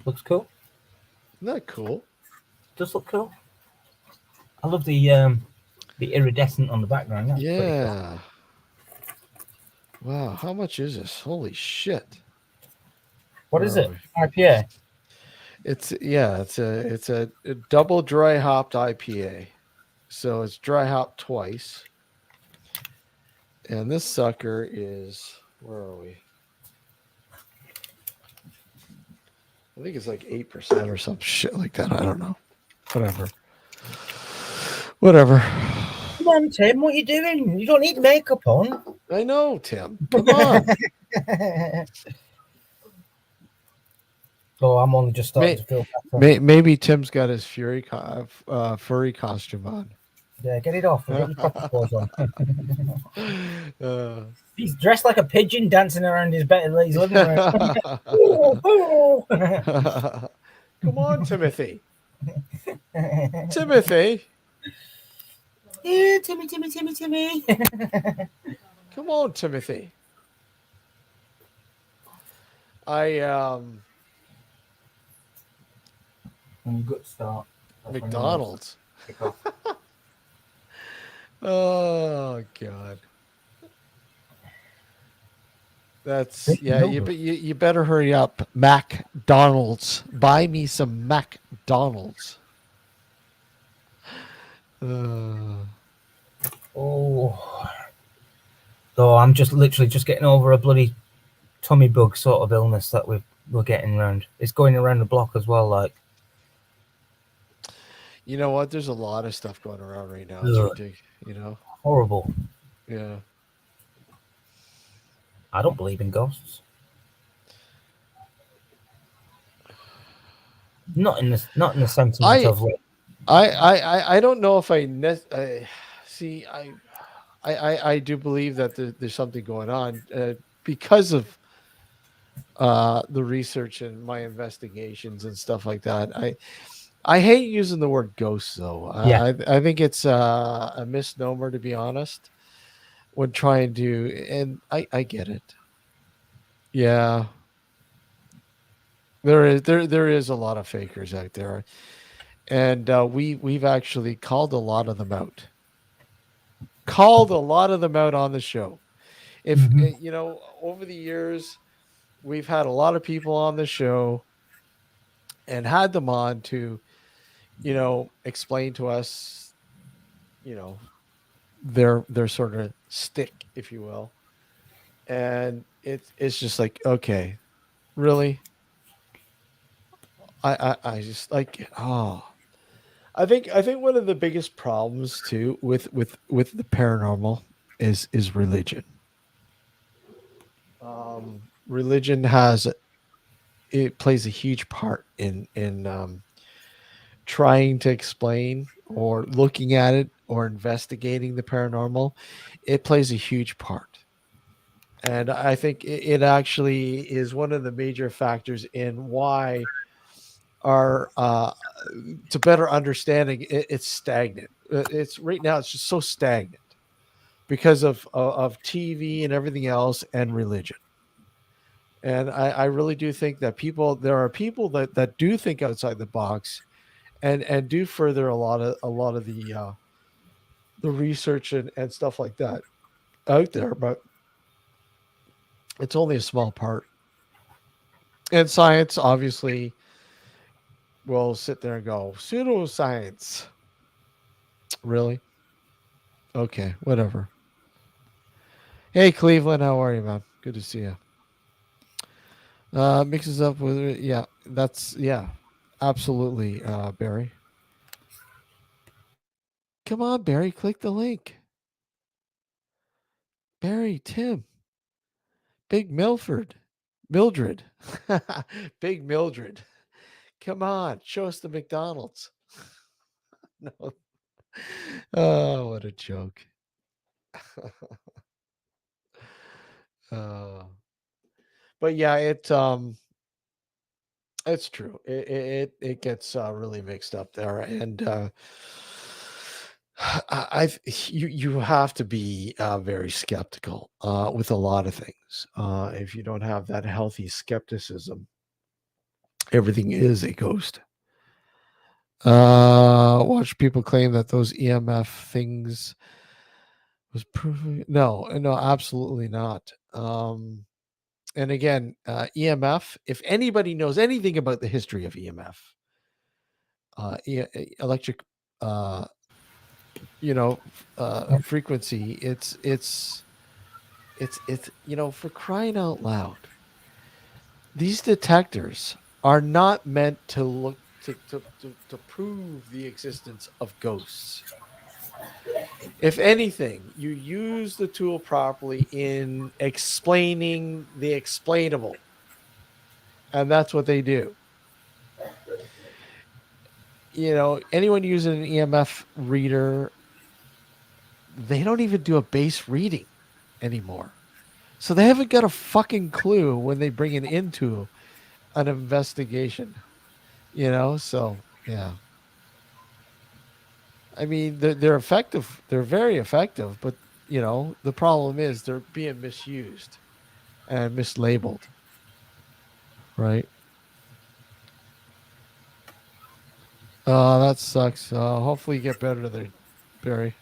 [SPEAKER 2] looks cool.
[SPEAKER 1] Isn't that cool?
[SPEAKER 2] Does look cool. I love the iridescent on the background. That's pretty cool.
[SPEAKER 1] Yeah. Wow. How much is this? Holy shit.
[SPEAKER 2] What
[SPEAKER 1] Where
[SPEAKER 2] is
[SPEAKER 1] are
[SPEAKER 2] it?
[SPEAKER 1] we?
[SPEAKER 2] IPA.
[SPEAKER 1] It's a double dry hopped IPA. So it's dry hopped twice. And this sucker is, where are we? I think it's like 8% or some shit like that. I don't know. Whatever. Whatever.
[SPEAKER 2] Come on, Tim. What are you doing? You don't need makeup on.
[SPEAKER 1] I know, Tim. Come on.
[SPEAKER 2] Oh, I'm only just starting
[SPEAKER 1] May,
[SPEAKER 2] to feel better.
[SPEAKER 1] maybe Tim's got his furry costume on.
[SPEAKER 2] Yeah, get it off and get your proper clothes on.
[SPEAKER 1] uh,
[SPEAKER 2] He's dressed like a pigeon dancing around his living room. Ooh, ooh.
[SPEAKER 1] Come on, Timothy. Timothy.
[SPEAKER 2] Yeah, Timmy, Timmy, Timmy, Timmy.
[SPEAKER 1] Come on, Timothy. I
[SPEAKER 2] Good start. That's when you want to
[SPEAKER 1] McDonald's.
[SPEAKER 2] kick off.
[SPEAKER 1] Oh God. That's
[SPEAKER 2] Big
[SPEAKER 1] yeah.
[SPEAKER 2] Mildred.
[SPEAKER 1] You better hurry up. McDonald's. Buy me some McDonald's. Uh,
[SPEAKER 2] Oh, though I'm just literally just getting over a bloody tummy bug sort of illness that we're getting around. It's going around the block as well. Like,
[SPEAKER 1] you know what? There's a lot of stuff going around right now. It's
[SPEAKER 2] ugh,
[SPEAKER 1] ridiculous. You know.
[SPEAKER 2] horrible.
[SPEAKER 1] Yeah.
[SPEAKER 2] I don't believe in ghosts. Not in the sentiment
[SPEAKER 1] I
[SPEAKER 2] of like,
[SPEAKER 1] I don't know if I see. I do believe that there's something going on because of the research and my investigations and stuff like that. I hate using the word ghost though.
[SPEAKER 2] yeah,
[SPEAKER 1] I think it's a misnomer to be honest when trying to, and I get it. Yeah, there is a lot of fakers out there, and we've actually called a lot of them out. Called a lot of them out on the show. If
[SPEAKER 2] hmm
[SPEAKER 1] over the years we've had a lot of people on the show and had them on to explain to us you know their sort of stick, if you will. And it's just like, okay, really? I just like, oh, I think one of the biggest problems too with the paranormal is religion. Religion has it plays a huge part in trying to explain or looking at it or investigating the paranormal. It plays a huge part. And I think it actually is one of the major factors in why our to better understanding it's stagnant. It's right now it's just so stagnant because of TV and everything else and religion. And I really do think that there are people that do think outside the box and do further a lot of the research and stuff like that out there, but it's only a small part. And science obviously will sit there and go, pseudoscience. Really? Okay, whatever. Hey, Cleveland, how are you, man? Good to see you. Mixes up with, yeah, yeah, absolutely, Barry. Come on, Barry, click the link. Barry, Tim, Big Mildred, Big Mildred. Come on, show us the McDonald's. No. Oh, what a joke. uh, but yeah, it's true. It gets really mixed up there, and You have to be very skeptical with a lot of things. If you don't have that healthy skepticism, everything is a ghost. Watch people claim that those EMF things was proving. No, absolutely not. And again, EMF. If anybody knows anything about the history of EMF, electric, uh, frequency, it's for crying out loud, these detectors are not meant to look to prove the existence of ghosts. If anything, you use the tool properly in explaining the explainable, and that's what they do. Anyone using an EMF reader, they don't even do a base reading anymore. So they haven't got a fucking clue when they bring it into an investigation, So, yeah. I mean, they're effective. They're very effective, but, the problem is they're being misused and mislabeled, right? That sucks. Hopefully you get better there, Barry.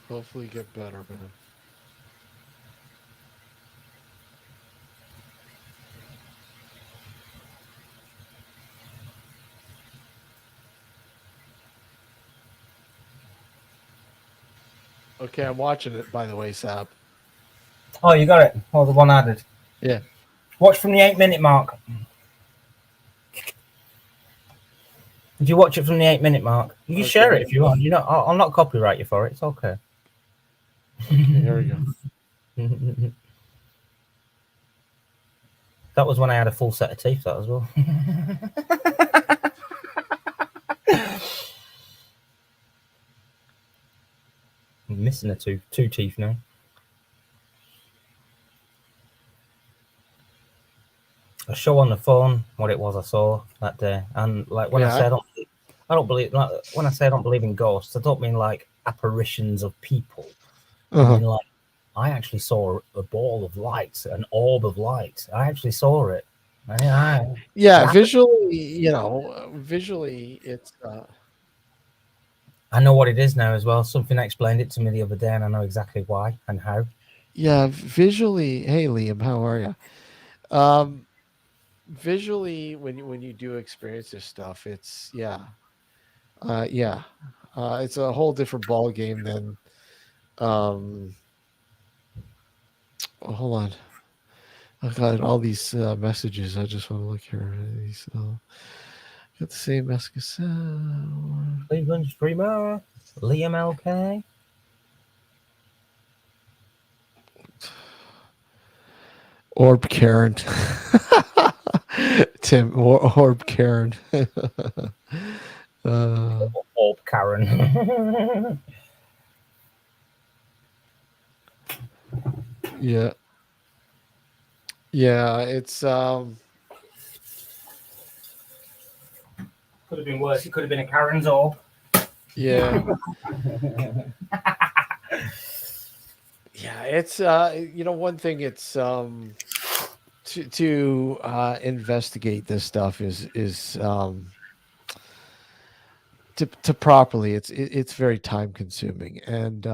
[SPEAKER 1] Hopefully you get better, man. Okay, I'm watching it, by the way, Sab.
[SPEAKER 2] Oh, you got it. Oh, the one added.
[SPEAKER 1] Yeah.
[SPEAKER 2] Watch from the 8-minute mark. Did you watch it from the 8-minute mark? You can share it if you want. I'll not copyright you for it. It's okay.
[SPEAKER 1] Okay, here we go.
[SPEAKER 2] That was when I had a full set of teeth, that as well. I'm missing two teeth now. I show on the phone what it was I saw that day, and like when I say I don't believe. Like, when I say I don't believe in ghosts, I don't mean like apparitions of people. I mean like I actually saw a ball of light, an orb of light. I actually saw it.
[SPEAKER 1] Visually, it's.
[SPEAKER 2] I know what it is now as well. Something explained it to me the other day, and I know exactly why and how.
[SPEAKER 1] Yeah, visually. Hey, Liam, how are you? Visually, when you do experience this stuff, it's it's a whole different ball game than. Hold on. I got all these messages. I just want to look here. These, got the same message.
[SPEAKER 2] Cleveland streamer Liam LK.
[SPEAKER 1] Orb Karen. Tim Orb Karen.
[SPEAKER 2] Orb Karen.
[SPEAKER 1] Yeah. Yeah, it's
[SPEAKER 2] could have been worse. It could have been a Karen's orb.
[SPEAKER 1] Yeah. Yeah, it's one thing it's to investigate this stuff is to properly it's very time consuming, and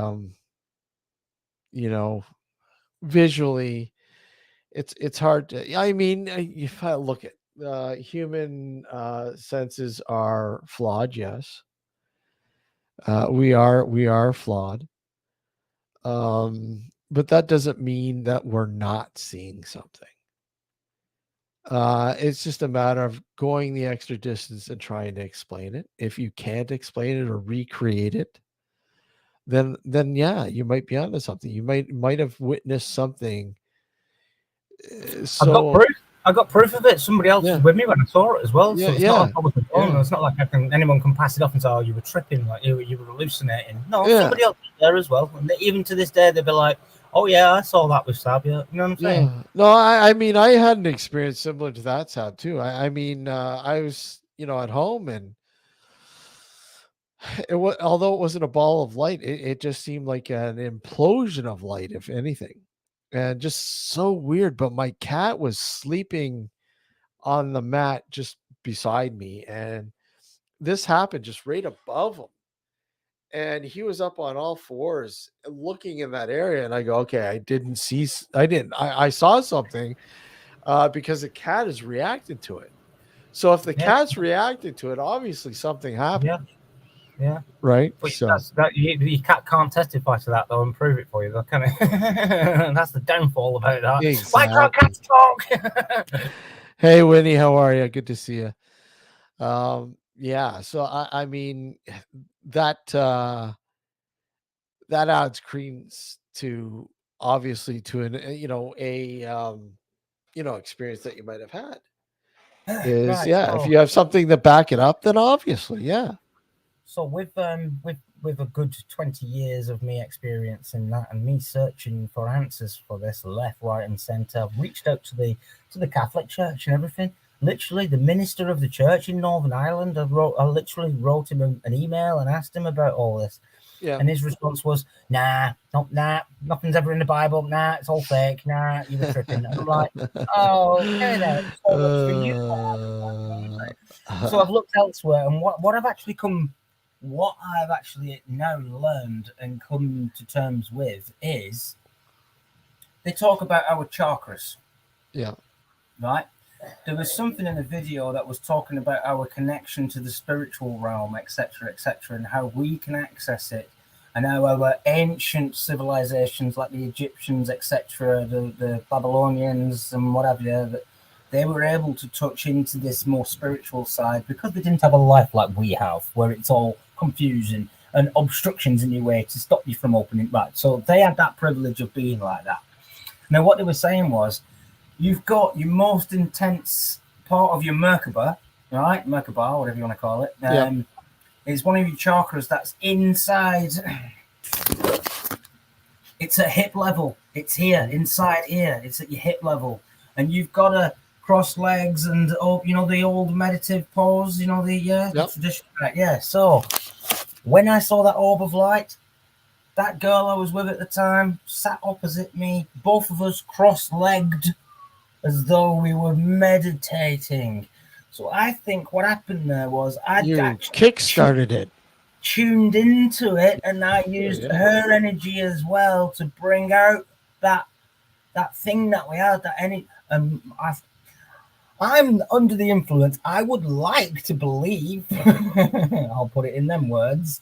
[SPEAKER 1] visually it's hard to. I mean, if I look at human senses are flawed. Yes, we are flawed. But that doesn't mean that we're not seeing something. It's just a matter of going the extra distance and trying to explain it. If you can't explain it or recreate it, then yeah, you might be onto something. You might have witnessed something.
[SPEAKER 2] I got proof of it. Somebody else was with me when I saw it as well.
[SPEAKER 1] Yeah,
[SPEAKER 2] so it's not like I was alone. It's not like anyone can pass it off and say, "Oh, you were tripping, like you were hallucinating." No, somebody else was there as well. And even to this day, they'd be like, Oh yeah, I saw that with Sab. Yeah, you know what I'm saying?
[SPEAKER 1] Yeah. No, I mean, I had an experience similar to that, Sab, too. I mean, I was, at home, and it was, although it wasn't a ball of light, it just seemed like an implosion of light, if anything, and just so weird. But my cat was sleeping on the mat just beside me, and this happened just right above him. And he was up on all fours looking in that area. And I go, okay, I didn't see, I didn't, I saw something because the cat is reacting to it. So if the
[SPEAKER 2] Yeah,
[SPEAKER 1] cat's reacting to it, obviously something
[SPEAKER 2] yeah,
[SPEAKER 1] happened,
[SPEAKER 2] yeah.
[SPEAKER 1] right?
[SPEAKER 2] But
[SPEAKER 1] So
[SPEAKER 2] your cat can't testify to that though and prove it for you. Though, can it? That's the downfall about that. Why can't
[SPEAKER 1] exactly.
[SPEAKER 2] cats talk?
[SPEAKER 1] Hey, Winnie, how are you? Good to see you. Yeah. So I mean, that that adds credence to, obviously, to an experience that you might have had. Is,
[SPEAKER 2] Right.
[SPEAKER 1] yeah, if you have something to back it up, then obviously, yeah.
[SPEAKER 2] So with a good 20 years of me experiencing that and me searching for answers for this left, right, and centre, I've reached out to the Catholic Church and everything. Literally, the minister of the church in Northern Ireland, I literally wrote him an email and asked him about all this.
[SPEAKER 1] Yeah.
[SPEAKER 2] And his response was, nah, nothing's ever in the Bible. Nah, it's all fake. Nah, you were tripping. And I'm like, oh, okay then. So it's for you. So I've looked elsewhere, and what I've actually now learned and come to terms with is they talk about our chakras,
[SPEAKER 1] Yeah.
[SPEAKER 2] right? There was something in the video that was talking about our connection to the spiritual realm, etc., and how we can access it, and how our ancient civilizations like the Egyptians, etc., the Babylonians, and whatever, that they were able to touch into this more spiritual side because they didn't have a life like we have, where it's all confusing and obstructions in your way to stop you from opening. Right, so they had that privilege of being like that. Now, what they were saying was, you've got your most intense part of your Merkaba, right? Merkaba, whatever you want to call it.
[SPEAKER 1] Yeah.
[SPEAKER 2] It's one of your chakras that's inside. It's at hip level. It's here, inside here. It's at your hip level. And you've got to cross legs and, the old meditative pose, the tradition. Right? Yeah. So when I saw that orb of light, that girl I was with at the time sat opposite me, both of us cross-legged, as though we were meditating. So I think what happened there was
[SPEAKER 1] You kick-started it.
[SPEAKER 2] tuned into it, and I used her energy as well to bring out that thing that we had, that energy. I'm under the influence. I would like to believe, I'll put it in them words,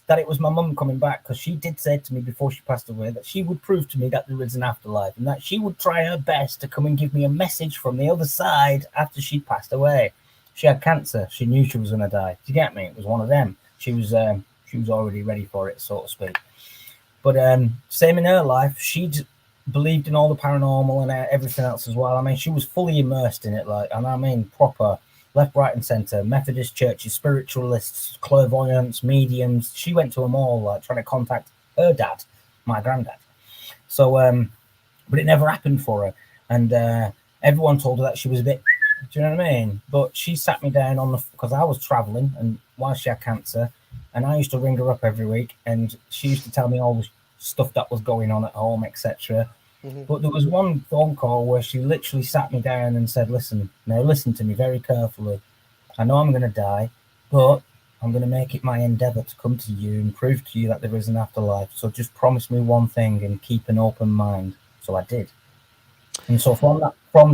[SPEAKER 2] that it was my mum coming back, because she did say to me before she passed away that she would prove to me that there is an afterlife, and that she would try her best to come and give me a message from the other side after she passed away. She had cancer. She knew she was going to die. Do you get me? It was one of them. She was already ready for it, so to speak. But same in her life, she'd believed in all the paranormal and everything else as well. I mean, she was fully immersed in it, and I mean proper left, right, and centre. Methodist churches, spiritualists, clairvoyants, mediums. She went to them all, trying to contact her dad, my granddad. So, but it never happened for her, and everyone told her that she was a bit. Do you know what I mean? But she sat me down because I was travelling, and while she had cancer, and I used to ring her up every week, and she used to tell me all the stuff that was going on at home, etc. But there was one phone call where she literally sat me down and said, listen to me very carefully. I know I'm going to die, but I'm going to make it my endeavour to come to you and prove to you that there is an afterlife. So just promise me one thing and keep an open mind. So I did. And so from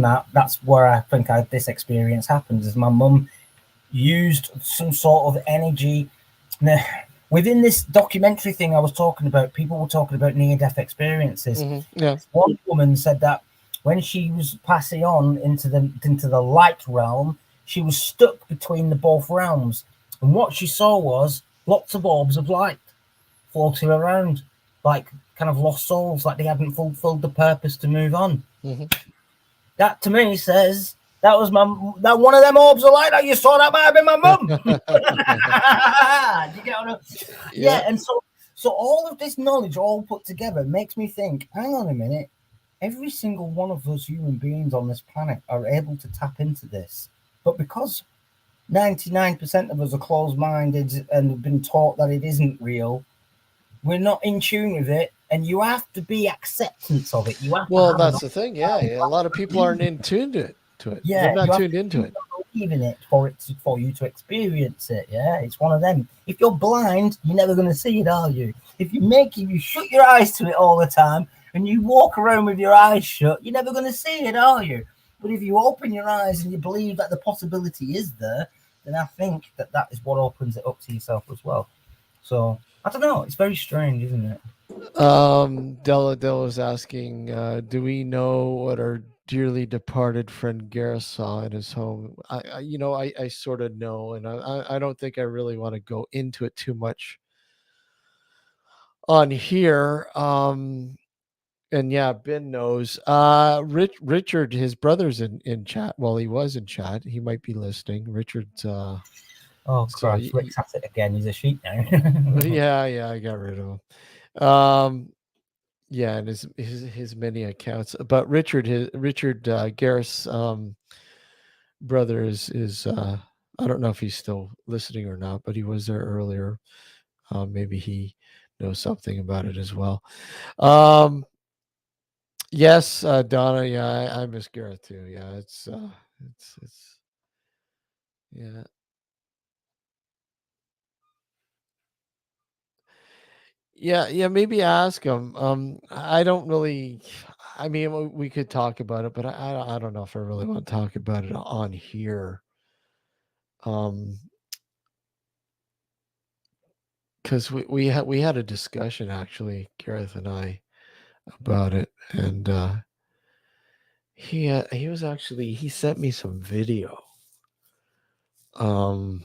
[SPEAKER 2] that, that's where I think this experience happened, is my mum used some sort of energy. Now, within this documentary thing I was talking about, people were talking about near-death experiences.
[SPEAKER 1] Yeah.
[SPEAKER 2] One woman said that when she was passing on into the light realm, she was stuck between the both realms, and what she saw was lots of orbs of light floating around, like kind of lost souls, like they hadn't fulfilled the purpose to move on. That to me says that was that one of them orbs of light that you saw, that might have been my mum. Do you get what I mean? Yeah, and So all of this knowledge all put together makes me think, hang on a minute, every single one of us human beings on this planet are able to tap into this. But because 99% of us are closed minded and have been taught that it isn't real, we're not in tune with it. And you have to be acceptance of it. You have to
[SPEAKER 1] Well,
[SPEAKER 2] have an
[SPEAKER 1] that's the
[SPEAKER 2] open
[SPEAKER 1] thing. Yeah,
[SPEAKER 2] mind.
[SPEAKER 1] yeah. A lot of people aren't in tuned to it. They're
[SPEAKER 2] Yeah,
[SPEAKER 1] not
[SPEAKER 2] you have
[SPEAKER 1] tuned
[SPEAKER 2] to
[SPEAKER 1] into
[SPEAKER 2] choose
[SPEAKER 1] it.
[SPEAKER 2] to believe in it for you to experience it. Yeah, it's one of them. If you're blind, you're never going to see it, are you? If you shut your eyes to it all the time and you walk around with your eyes shut, you're never going to see it, are you? But if you open your eyes and you believe that the possibility is there, then I think that that is what opens it up to yourself as well. So I don't know. It's very strange, isn't it?
[SPEAKER 1] Della was asking, do we know what our dearly departed friend Gareth saw in his home? I sort of know, and I don't think I really want to go into it too much on here. And yeah, Ben knows. Richard, his brother's in chat. Well, he was in chat. He might be listening. Richard's.
[SPEAKER 2] Oh
[SPEAKER 1] So
[SPEAKER 2] Christ, Rick's at it again. He's a sheep now.
[SPEAKER 1] yeah, I got rid of him. Yeah, and his many accounts. But Richard Garris brother is I don't know if he's still listening or not, but he was there earlier. Maybe he knows something about it as well. Um, yes, Donna. Yeah, I miss Gareth too. Yeah, it's yeah. Yeah, maybe ask him. I don't really. I mean, we could talk about it, but I don't know if I really want to talk about it on here. Um, because we had a discussion actually, Gareth and I, about it, and he was actually he sent me some video um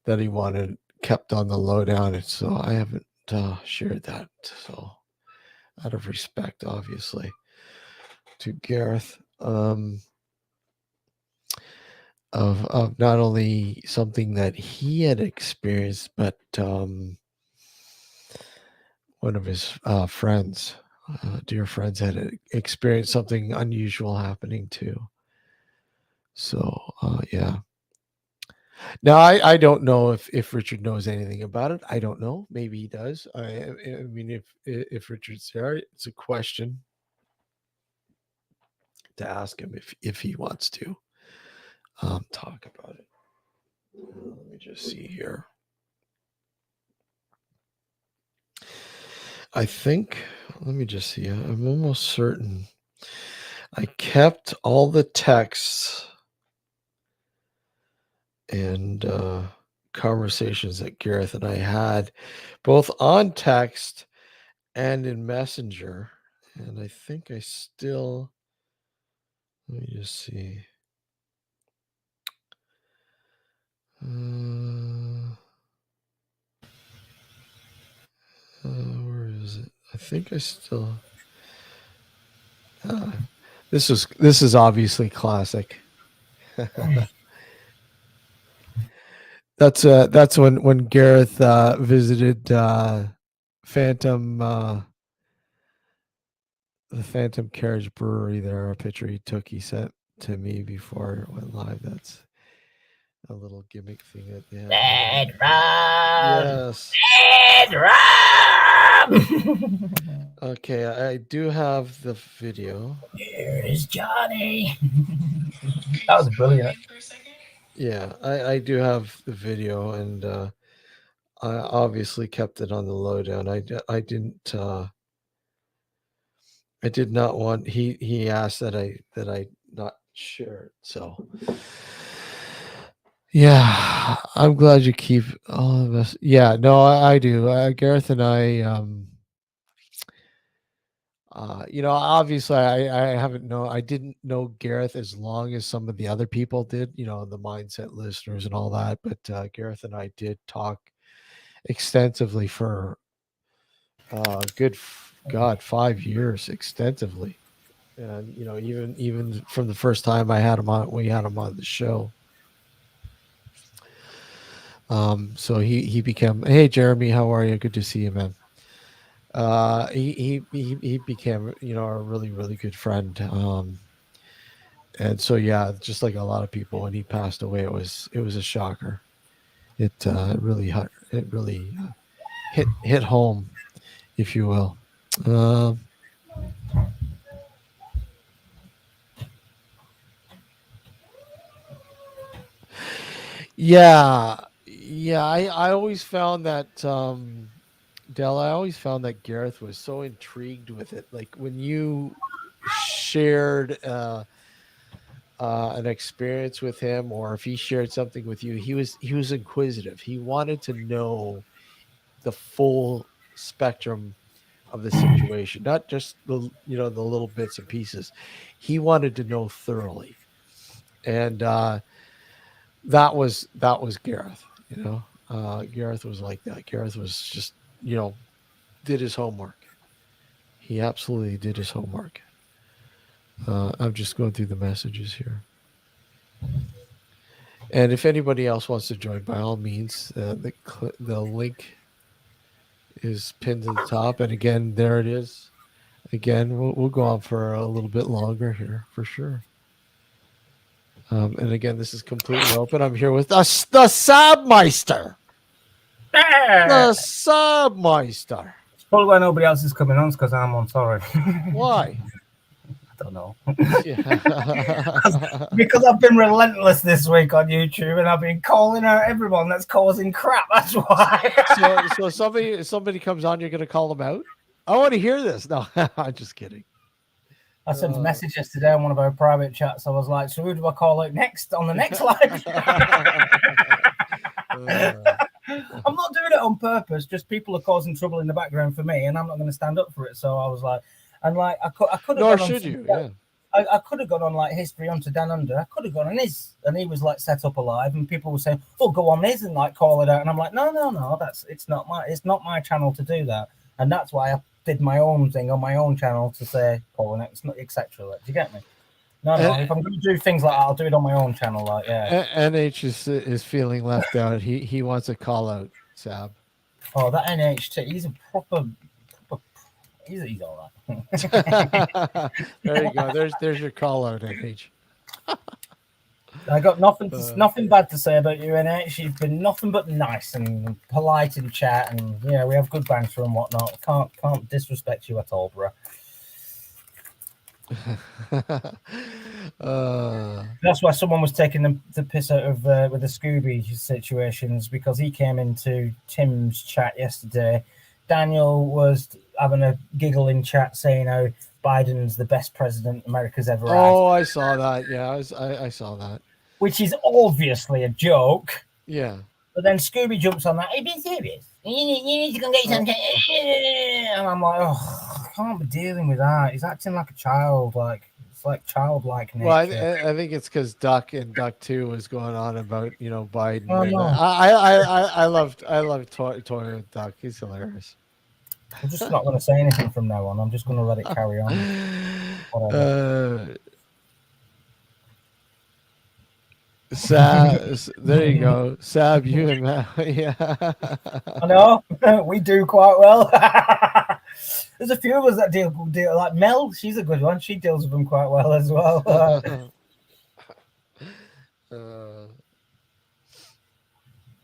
[SPEAKER 1] that he wanted kept on the lowdown, and so I haven't shared that. So out of respect, obviously, to Gareth. Of not only something that he had experienced, but one of his friends, dear friends, had experienced something unusual happening too. So yeah. Now I don't know if Richard knows anything about it. I don't know. Maybe he does. I mean, if Richard's there, it's a question to ask him if he wants to talk about it. Let me just see here. I think, let me just see. I'm almost certain I kept all the texts and conversations that Gareth and I had, both on text and in Messenger. And I think I still, let me just see. Uh, where is it? I think I still. Uh, this is obviously classic. That's when Gareth visited Phantom the Phantom Carriage Brewery there. A picture he took he sent to me before it went live. That's a little gimmick thing that they have going on.
[SPEAKER 2] Red rum,
[SPEAKER 1] Yes.
[SPEAKER 2] red rum.
[SPEAKER 1] Okay, I do have the video.
[SPEAKER 2] Here's Johnny. That was brilliant.
[SPEAKER 1] Yeah, I do have the video, and I obviously kept it on the lowdown. I didn't I did not want he asked that I not share it. So yeah, I'm glad you keep all of us. Yeah, no, I do. Gareth and I obviously I haven't know I didn't know Gareth as long as some of the other people did, the mindset listeners and all that, but Gareth and I did talk extensively for God, 5 years extensively. And even from the first time we had him on the show. So he became, hey Jeremy, how are you? Good to see you, man. He became, a really really good friend. And so yeah, just like a lot of people, when he passed away, it was a shocker. It really hit home, if you will. Um, yeah, yeah. I always found that Dell. I always found that Gareth was so intrigued with it. Like when you shared an experience with him, or if he shared something with you, he was inquisitive. He wanted to know the full spectrum of the situation, not just the little bits and pieces. He wanted to know thoroughly, and that was Gareth. Gareth was like that. Gareth was just did his homework. He absolutely did his homework. I'm just going through the messages here. And if anybody else wants to join, by all means, the link is pinned to the top. And again, there it is. Again, we'll go on for a little bit longer here for sure. And again, this is completely open. I'm here with the Sabmeister. The Sabmeister.
[SPEAKER 2] It's probably why nobody else is coming on, because I'm on. Sorry.
[SPEAKER 1] Why?
[SPEAKER 2] I don't know.
[SPEAKER 1] Yeah.
[SPEAKER 2] Because I've been relentless this week on YouTube, and I've been calling out everyone that's causing crap. That's why.
[SPEAKER 1] So somebody comes on, you're going to call them out. I want to hear this. No, I'm just kidding.
[SPEAKER 2] I sent a message yesterday on one of our private chats. I was like, so who do I call out next on the next live? I'm not doing it on purpose. Just people are causing trouble in the background for me, and I'm not going to stand up for it. So I was like, and like I could have.
[SPEAKER 1] Nor
[SPEAKER 2] gone
[SPEAKER 1] should
[SPEAKER 2] on
[SPEAKER 1] you. Yeah.
[SPEAKER 2] I could have gone on like History Hunter Down Under. I could have gone on his, and he was like set up alive, and people were saying, "Oh, go on his and like call it out." And I'm like, no, it's not my channel to do that, and that's why I did my own thing on my own channel to say Paul and it's not etc. Do you get me? No. If I'm going to do things like that, I'll do it on my own channel. Like, yeah.
[SPEAKER 1] NH is feeling left out. He wants a call out, Sab.
[SPEAKER 2] Oh, that NHT, he's a proper he's all right.
[SPEAKER 1] There you go. There's your call out, NH.
[SPEAKER 2] I got nothing bad to say about you, NH. You've been nothing but nice and polite in chat, and yeah, we have good banter and whatnot. Can't disrespect you at all, bro. That's why someone was taking the piss out of with the Scooby situations, because he came into Tim's chat yesterday. Daniel was having a giggle in chat saying how Biden's the best president America's ever had.
[SPEAKER 1] Oh, I saw that. Yeah, I saw that.
[SPEAKER 2] Which is obviously a joke.
[SPEAKER 1] Yeah.
[SPEAKER 2] But then Scooby jumps on that. Are you being serious? You need to go get some. And I'm like, oh, I can't be dealing with that. He's acting like a child. Like, it's like childlike nature.
[SPEAKER 1] Well, I think it's because Duck and Duck 2 was going on about Biden.
[SPEAKER 2] Oh, no.
[SPEAKER 1] I loved toying with Duck. He's hilarious.
[SPEAKER 2] I'm just not going to say anything from now on. I'm just going to let it carry on.
[SPEAKER 1] Sab, there you go. Sab, you and Matt. Yeah.
[SPEAKER 2] I know. We do quite well. There's a few of us that deal like Mel. She's a good one. She deals with them quite well as well.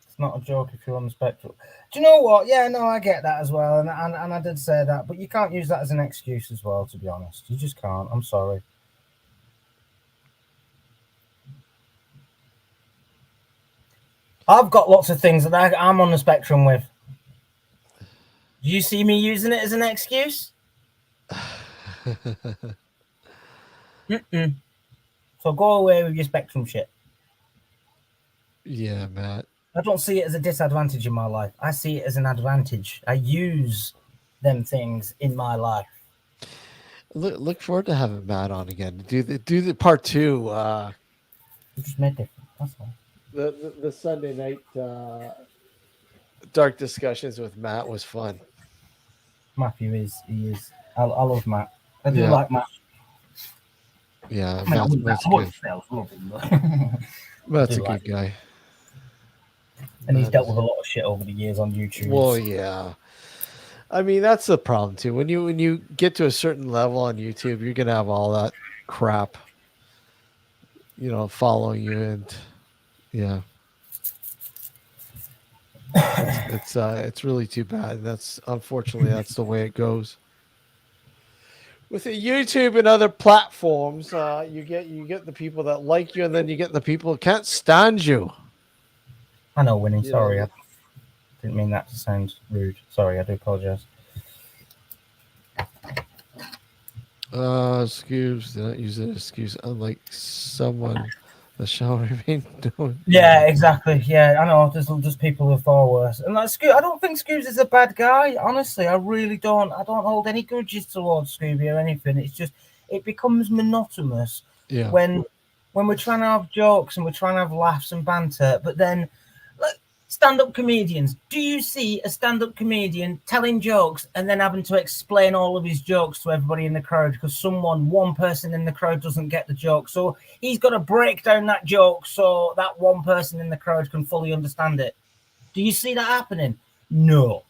[SPEAKER 2] It's not a joke if you're on the spectrum. Do you know what? Yeah, no, I get that as well. And I did say that. But you can't use that as an excuse as well, to be honest. You just can't. I'm sorry. I've got lots of things that I'm on the spectrum with. Do you see me using it as an excuse? So go away with your spectrum shit.
[SPEAKER 1] Yeah, Matt.
[SPEAKER 2] I don't see it as a disadvantage in my life. I see it as an advantage. I use them things in my life.
[SPEAKER 1] Look forward to having Matt on again. Do the part 2.
[SPEAKER 2] Just make it. That's all.
[SPEAKER 1] The Sunday night dark discussions with Matt was fun.
[SPEAKER 2] Matthew he is. I love Matt. I do like Matt.
[SPEAKER 1] Yeah,
[SPEAKER 2] Matt's
[SPEAKER 1] good.
[SPEAKER 2] Matt's a good guy. And he's
[SPEAKER 1] That
[SPEAKER 2] dealt
[SPEAKER 1] is,
[SPEAKER 2] with a lot of shit over the years on YouTube.
[SPEAKER 1] well, yeah. I mean, that's the problem too. When you get to a certain level on YouTube, you're gonna have all that crap, following you, and yeah, it's really too bad. That's unfortunately that's the way it goes. With the YouTube and other platforms, you get the people that like you, and then you get the people who can't stand you.
[SPEAKER 2] I know, Winnie.
[SPEAKER 1] You know,
[SPEAKER 2] Sorry, I didn't mean that to sound rude. Sorry, I do apologise.
[SPEAKER 1] excuse, did not use an excuse. Unlike someone that shall remain known.
[SPEAKER 2] Yeah, exactly. Yeah, I know. There's people who are far worse, and like I don't think Scoobs is a bad guy. Honestly, I really don't. I don't hold any grudges towards Scooby or anything. It's just it becomes monotonous
[SPEAKER 1] Yeah.
[SPEAKER 2] when we're trying to have jokes and we're trying to have laughs and banter, but then like stand-up comedians. Do you see a stand-up comedian telling jokes and then having to explain all of his jokes to everybody in the crowd because one person in the crowd doesn't get the joke? So he's got to break down that joke so that one person in the crowd can fully understand it. Do you see that happening? No.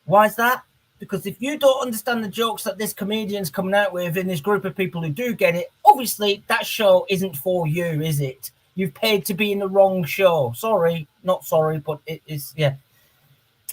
[SPEAKER 2] Why is that? Because if you don't understand the jokes that this comedian's coming out with in this group of people who do get it, obviously that show isn't for you, is it? You've paid to be in the wrong show. Sorry, not sorry, but it is, yeah.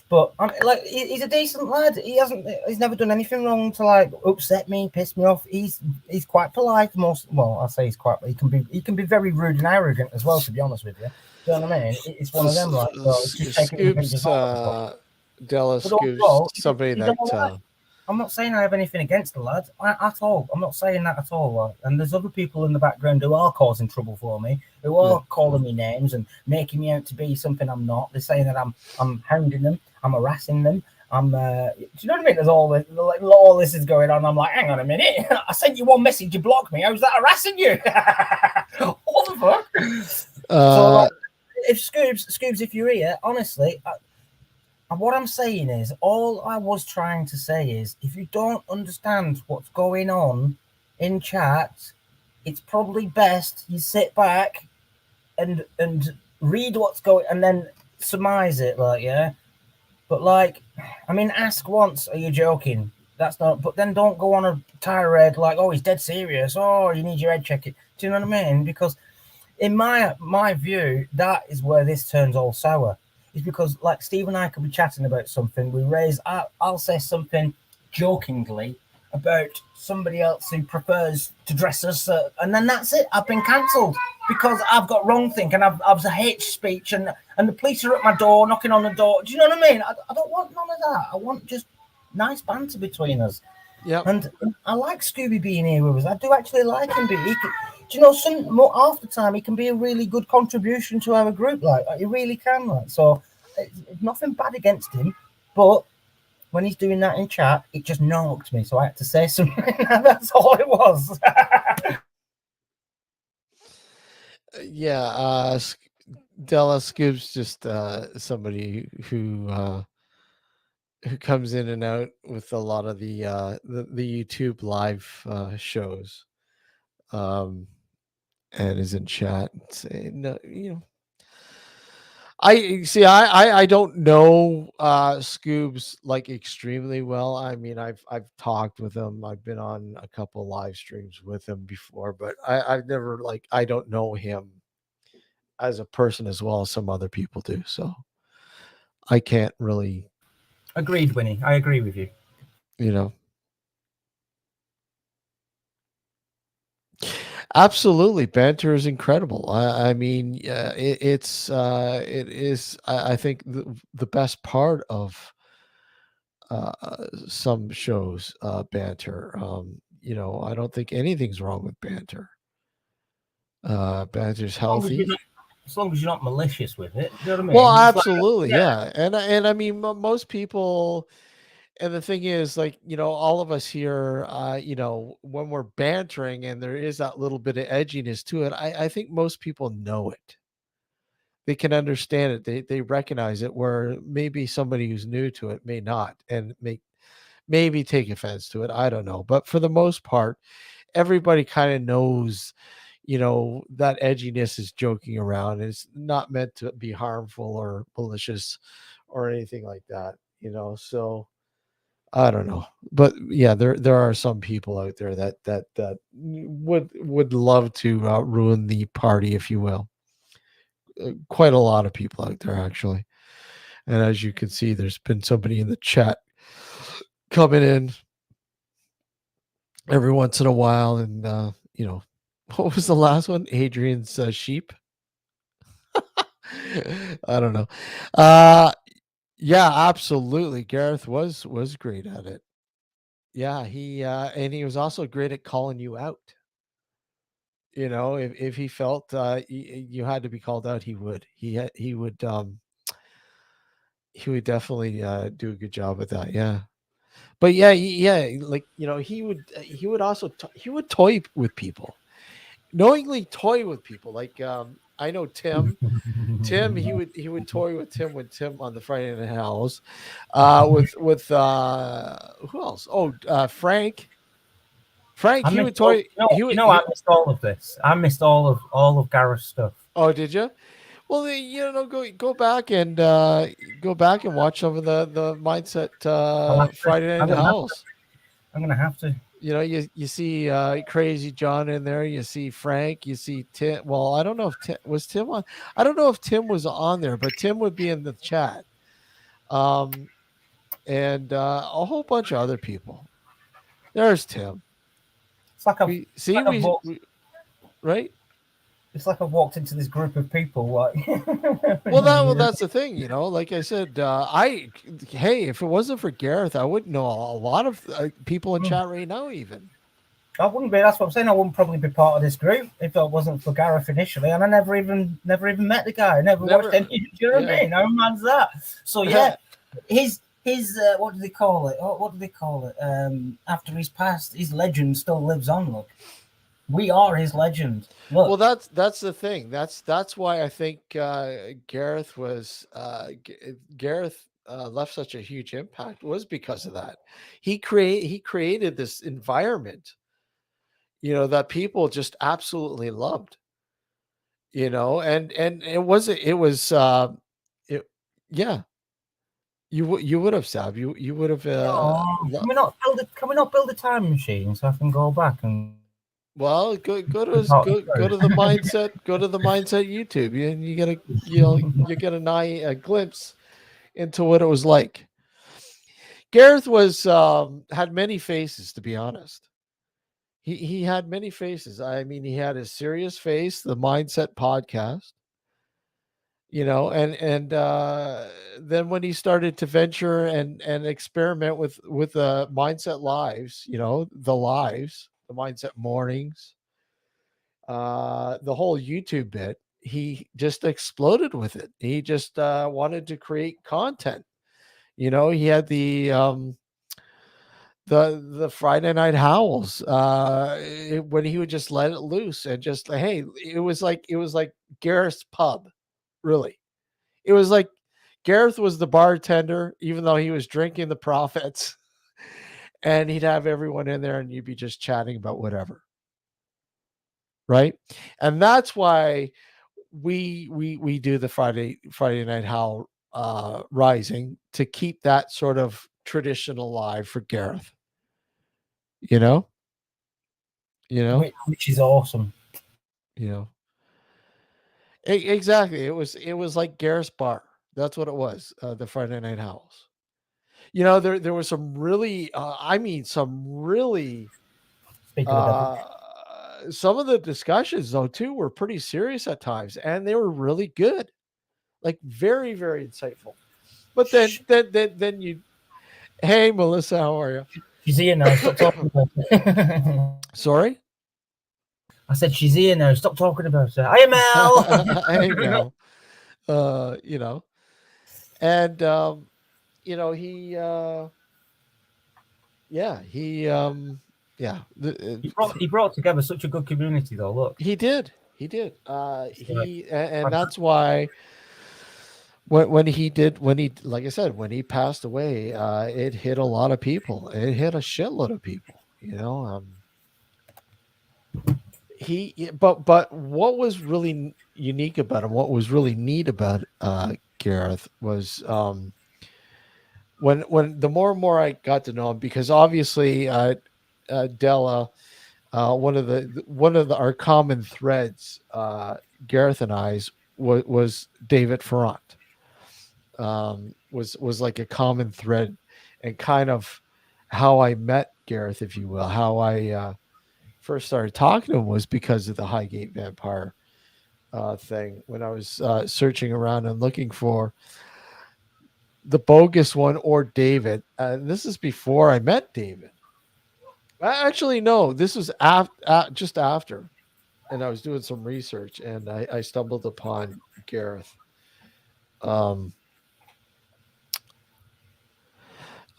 [SPEAKER 2] But like, he's a decent lad. He's never done anything wrong to like upset me, piss me off. He's quite polite. Well, I say he's quite. He can be very rude and arrogant as well. To be honest with you, do you know what I mean? It's one of them, like, so it's just taking it with pinch of
[SPEAKER 1] Scoops,
[SPEAKER 2] salt.
[SPEAKER 1] Della
[SPEAKER 2] But
[SPEAKER 1] Scoops,
[SPEAKER 2] overall,
[SPEAKER 1] somebody
[SPEAKER 2] he's
[SPEAKER 1] that,
[SPEAKER 2] all right. I'm not saying I have anything against the lad at all. I'm not saying that at all. Like, and there's other people in the background who are causing trouble for me, who are
[SPEAKER 1] yeah,
[SPEAKER 2] calling me names and making me out to be something I'm not. They're saying that I'm hounding them, I'm harassing them. Do you know what I mean? There's all this is going on. I'm like, hang on a minute. I sent you one message, you blocked me. How's that harassing you? What the fuck? So like, if Scoobs, if you're here, honestly, what I'm saying is, all I was trying to say is, if you don't understand what's going on in chat, it's probably best you sit back and read what's going, and then surmise it, like, yeah. But like, I mean, ask once, are you joking? That's not. But then don't go on a tirade like, oh, he's dead serious. Oh, you need your head checked. Do you know what I mean? Because in my view, that is where this turns all sour. Is because like Steve and I could be chatting about something. I'll say something jokingly about somebody else who prefers to dress as, and then that's it. I've been cancelled because I've got wrong think and I've a hate speech and the police are at my door knocking on the door. Do you know what I mean? I don't want none of that. I want just nice banter between us.
[SPEAKER 1] yeah.
[SPEAKER 2] And I like Scooby being here with us. I do actually like him. Do you know, half the time he can be a really good contribution to our group. Like he really can. Like, so nothing bad against him, but when he's doing that in chat, it just knocked me. So I had to say something. That's all it was.
[SPEAKER 1] Yeah, Della Scoop's just somebody who comes in and out with a lot of the YouTube live shows, um, and is in chat and saying, no, I see. I don't know Scoobs like extremely well. I mean, I've talked with him. I've been on a couple live streams with him before, but I've never I don't know him as a person as well as some other people do. So I can't really,
[SPEAKER 2] Agreed, Winnie. I agree with you.
[SPEAKER 1] you know. Absolutely, banter is incredible. I mean, it is. I think the best part of some shows, banter. I don't think anything's wrong with banter. Banter's healthy.
[SPEAKER 2] As long as you're not malicious with it, do you know what I
[SPEAKER 1] Well,
[SPEAKER 2] mean? It's like,
[SPEAKER 1] absolutely,
[SPEAKER 2] yeah,
[SPEAKER 1] yeah, and I mean, most people. And the thing is, all of us here, when we're bantering and there is that little bit of edginess to it, I think most people know it. They can understand it. They recognize it, where maybe somebody who's new to it may not, and maybe take offense to it. I don't know. But for the most part, everybody kind of knows, that edginess is joking around. It's not meant to be harmful or malicious or anything like that. So I don't know, but yeah, there are some people out there that would love to ruin the party, if you will. Quite a lot of people out there, actually. And as you can see, there's been somebody in the chat coming in every once in a while, and what was the last one? Adrian's sheep. I don't know. Uh, yeah, absolutely. Gareth was great at it. Yeah, and he was also great at calling you out. If he felt you had to be called out, he would. He would definitely do a good job with that. Yeah. But yeah, yeah, like he would also he would toy with people, knowingly toy with people. Like I know Tim, he would toy with Tim when Tim on the Friday Night Howls, with who else? Oh, Frank,
[SPEAKER 2] I
[SPEAKER 1] he
[SPEAKER 2] missed
[SPEAKER 1] would
[SPEAKER 2] all.
[SPEAKER 1] toy. He would.
[SPEAKER 2] I missed all of this. I missed all of Gareth's stuff.
[SPEAKER 1] Oh, did you? Well, go back and watch some of the mindset
[SPEAKER 2] I'll have to.
[SPEAKER 1] Friday
[SPEAKER 2] I'm
[SPEAKER 1] Night
[SPEAKER 2] gonna have to.
[SPEAKER 1] Howls.
[SPEAKER 2] I'm gonna have to.
[SPEAKER 1] You see Crazy John in there. You see Frank. You see Tim. Well, I don't know if Tim on. I don't know if Tim was on there, but Tim would be in the chat. Um, and a whole bunch of other people. There's Tim.
[SPEAKER 2] It's like I've,
[SPEAKER 1] We
[SPEAKER 2] it's
[SPEAKER 1] see
[SPEAKER 2] like I've walked.
[SPEAKER 1] we right.
[SPEAKER 2] It's like I've walked into this group of people. Like,
[SPEAKER 1] That's the thing. Like I said, hey, if it wasn't for Gareth, I wouldn't know a lot of people in chat right now. Even
[SPEAKER 2] I wouldn't be. That's what I'm saying. I wouldn't probably be part of this group if it wasn't for Gareth initially, and I never even met the guy. I never watched any. Do you know what I mean? How man's that? So yeah, his what do they call it? What do they call it? After he's passed, his legend still lives on. Look, we are his legend. Look.
[SPEAKER 1] Well, that's the thing. That's why I think Gareth left such a huge impact, was because of that. He created this environment, that people just absolutely loved. And it yeah, you would have, Sab. You would have
[SPEAKER 2] Can we not build a time machine so I can go back and
[SPEAKER 1] well, go to the mindset YouTube. You get you get a glimpse into what it was like. Gareth was had many faces, to be honest. He had many faces. I mean, he had his serious face, the Mindset podcast, and then when he started to venture and experiment with Mindset Lives, the Mindset Mornings, the whole YouTube bit, he just exploded with it. He just wanted to create content. He had the Friday Night Howls, when he would just let it loose and just hey, it was like Gareth's pub, really. It was like Gareth was the bartender, even though he was drinking the profits, and he'd have everyone in there, and you'd be just chatting about whatever, right? And that's why we do the Friday Night Howl Rising, to keep that sort of tradition alive for Gareth. You know, you know,
[SPEAKER 2] which is awesome.
[SPEAKER 1] you know. Exactly. It was like Gareth's bar. That's what it was. The Friday Night Howls. There was some really, I mean, some really.
[SPEAKER 2] Speaking of the devil,
[SPEAKER 1] Some of the discussions though too were pretty serious at times, and they were really good, like very very insightful. But then you, hey Melissa, how are you?
[SPEAKER 2] she's here now. Stop talking about it.
[SPEAKER 1] Sorry.
[SPEAKER 2] I said she's here now. Stop talking about her. I am Mel.
[SPEAKER 1] Hey Mel. And he yeah yeah
[SPEAKER 2] He brought together such a good community, though. Look,
[SPEAKER 1] he did and that's why when he like I said, when he passed away, it hit a lot of people. It hit a shitload of people. but what was really unique about him, what was really neat about Gareth was when the more and more I got to know him, because obviously Della, one of the our common threads, Gareth and I's was David Ferrant. Was like a common thread, and kind of how I met Gareth, if you will, how I first started talking to him was because of the Highgate Vampire thing. When I was searching around and looking for the bogus one or David, this is before I met David. Actually, no, this was just after, and I was doing some research, and I stumbled upon Gareth. Um,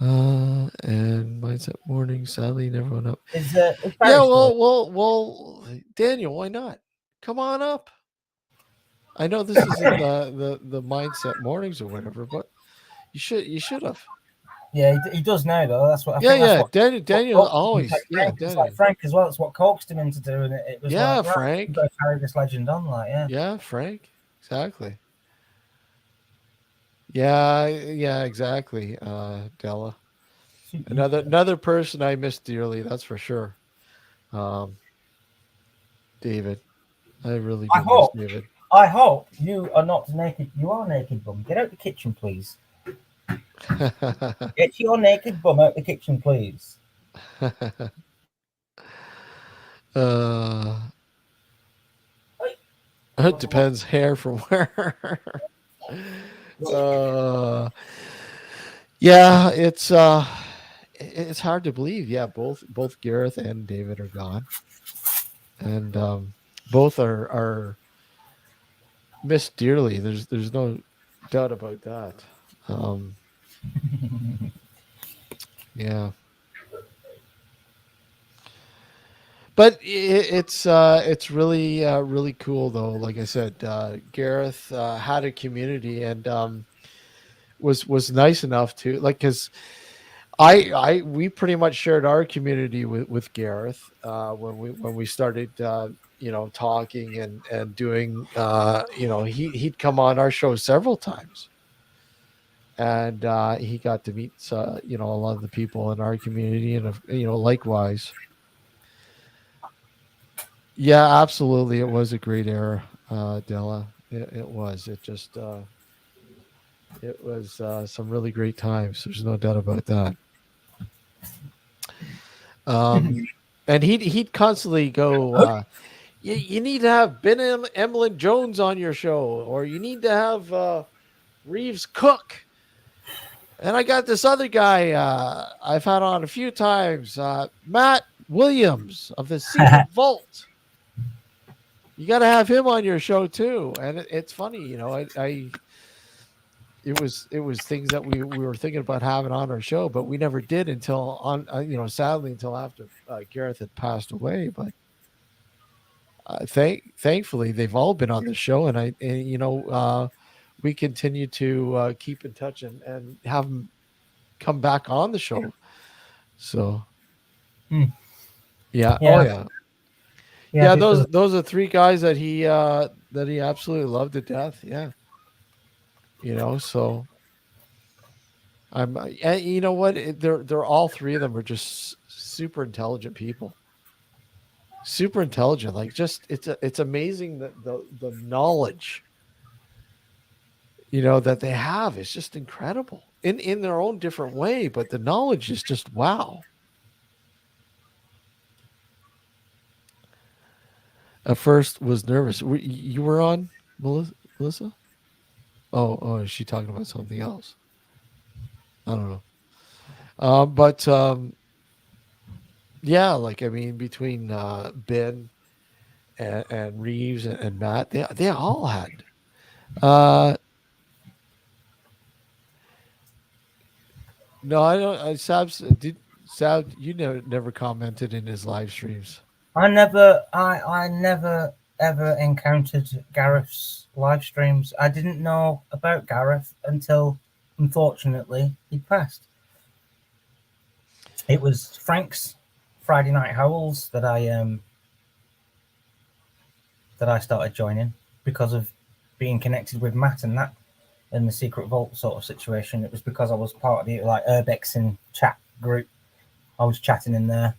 [SPEAKER 1] and mindset morning. Sadly, never went up.
[SPEAKER 2] Is
[SPEAKER 1] Yeah,
[SPEAKER 2] Barry still?
[SPEAKER 1] Daniel, why not? Come on up. I know this isn't the mindset mornings or whatever, but you should have.
[SPEAKER 2] Yeah, he does now though. That's what I
[SPEAKER 1] Yeah,
[SPEAKER 2] think. That's
[SPEAKER 1] yeah.
[SPEAKER 2] what
[SPEAKER 1] Daniel
[SPEAKER 2] coaxed him.
[SPEAKER 1] always, yeah,
[SPEAKER 2] It's like
[SPEAKER 1] Daniel.
[SPEAKER 2] Frank as well. It's what coaxed him into doing it. It was
[SPEAKER 1] Yeah,
[SPEAKER 2] like, right, we've got
[SPEAKER 1] Frank.
[SPEAKER 2] to carry this legend on. Like, yeah.
[SPEAKER 1] Yeah, Frank. Exactly. Yeah, yeah, exactly. Della. Another person I miss dearly, that's for sure. Um, David. I really
[SPEAKER 2] I
[SPEAKER 1] do miss
[SPEAKER 2] hope,
[SPEAKER 1] David.
[SPEAKER 2] I hope you are not naked. You are naked, bum. Get out the kitchen, please. Get your naked bum out the kitchen, please.
[SPEAKER 1] uh, it depends hair from where. uh, yeah, it's hard to believe. Yeah, both Gareth and David are gone, and both are missed dearly. There's no doubt about that. Um, yeah, but it's really really cool though. Like I said, Gareth had a community, and was nice enough to, like, because I we pretty much shared our community with Gareth when we started talking and doing he'd come on our show several times, and he got to meet a lot of the people in our community, and likewise. Yeah, absolutely, it was a great era, Della. It was. It was some really great times. There's no doubt about that. Um, and he'd constantly go, you need to have Ben Emlyn Jones on your show, or you need to have Reeves Cook. And I got this other guy I've had on a few times, Matt Williams of the Secret Vault. You got to have him on your show too. And it's funny, it was things that we were thinking about having on our show, but we never did until sadly until after Gareth had passed away. But thankfully they've all been on the show, and we continue to keep in touch and have them come back on the show. So
[SPEAKER 2] Hmm.
[SPEAKER 1] yeah, oh
[SPEAKER 2] Yeah,
[SPEAKER 1] yeah,
[SPEAKER 2] yeah.
[SPEAKER 1] yeah.
[SPEAKER 2] Because
[SPEAKER 1] Those are three guys that he absolutely loved to death. Yeah, so and you know what? They're all three of them are just super intelligent people. Super intelligent. Like, just it's amazing that the knowledge that they have is just incredible in their own different way. But the knowledge is just wow. At first was nervous. You were on, Melissa? Oh, is she talking about something else? I don't know. But yeah, like, I mean, between Ben and Reeves and Matt, they all had. Uh, no, I don't. Sab, you never commented in his live streams.
[SPEAKER 2] I never ever encountered Gareth's live streams. I didn't know about Gareth until, unfortunately, he passed. It was Frank's Friday Night Howls that I that I started joining because of being connected with Matt and that in the secret vault sort of situation. It was because I was part of the like Urbexing chat group. I was chatting in there,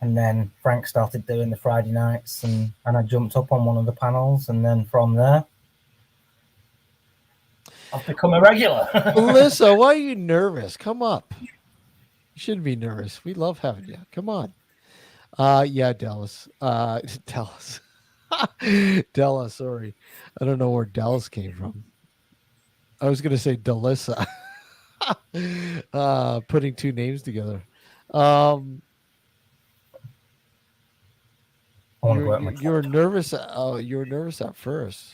[SPEAKER 2] and then Frank started doing the Friday nights, and I jumped up on one of the panels, and then from there, I've become a regular.
[SPEAKER 1] Alyssa, why are you nervous? Come up. You shouldn't be nervous. We love having you. Come on. Yeah, Dallas. Dallas. Dallas, sorry. I don't know where Dallas came from. I was gonna say Delissa. Putting two names together. Um
[SPEAKER 2] I want to
[SPEAKER 1] you're
[SPEAKER 2] go out my
[SPEAKER 1] you you were nervous. Oh, you were nervous at first.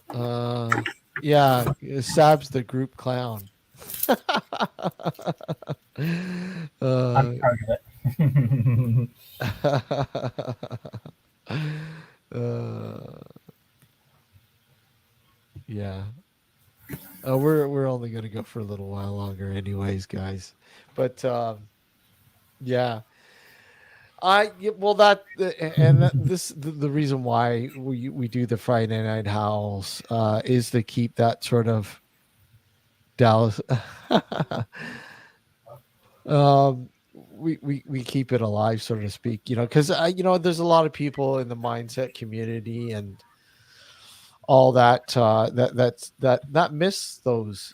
[SPEAKER 1] Uh yeah, Sab's the group clown.
[SPEAKER 2] I'm
[SPEAKER 1] uh,
[SPEAKER 2] proud of it.
[SPEAKER 1] uh yeah. We're only gonna go for a little while longer, anyways, guys. But yeah, well the reason why we do the Friday Night Howls is to keep that sort of Dallas. We keep it alive, so to speak, because there's a lot of people in the mindset community and all that that miss those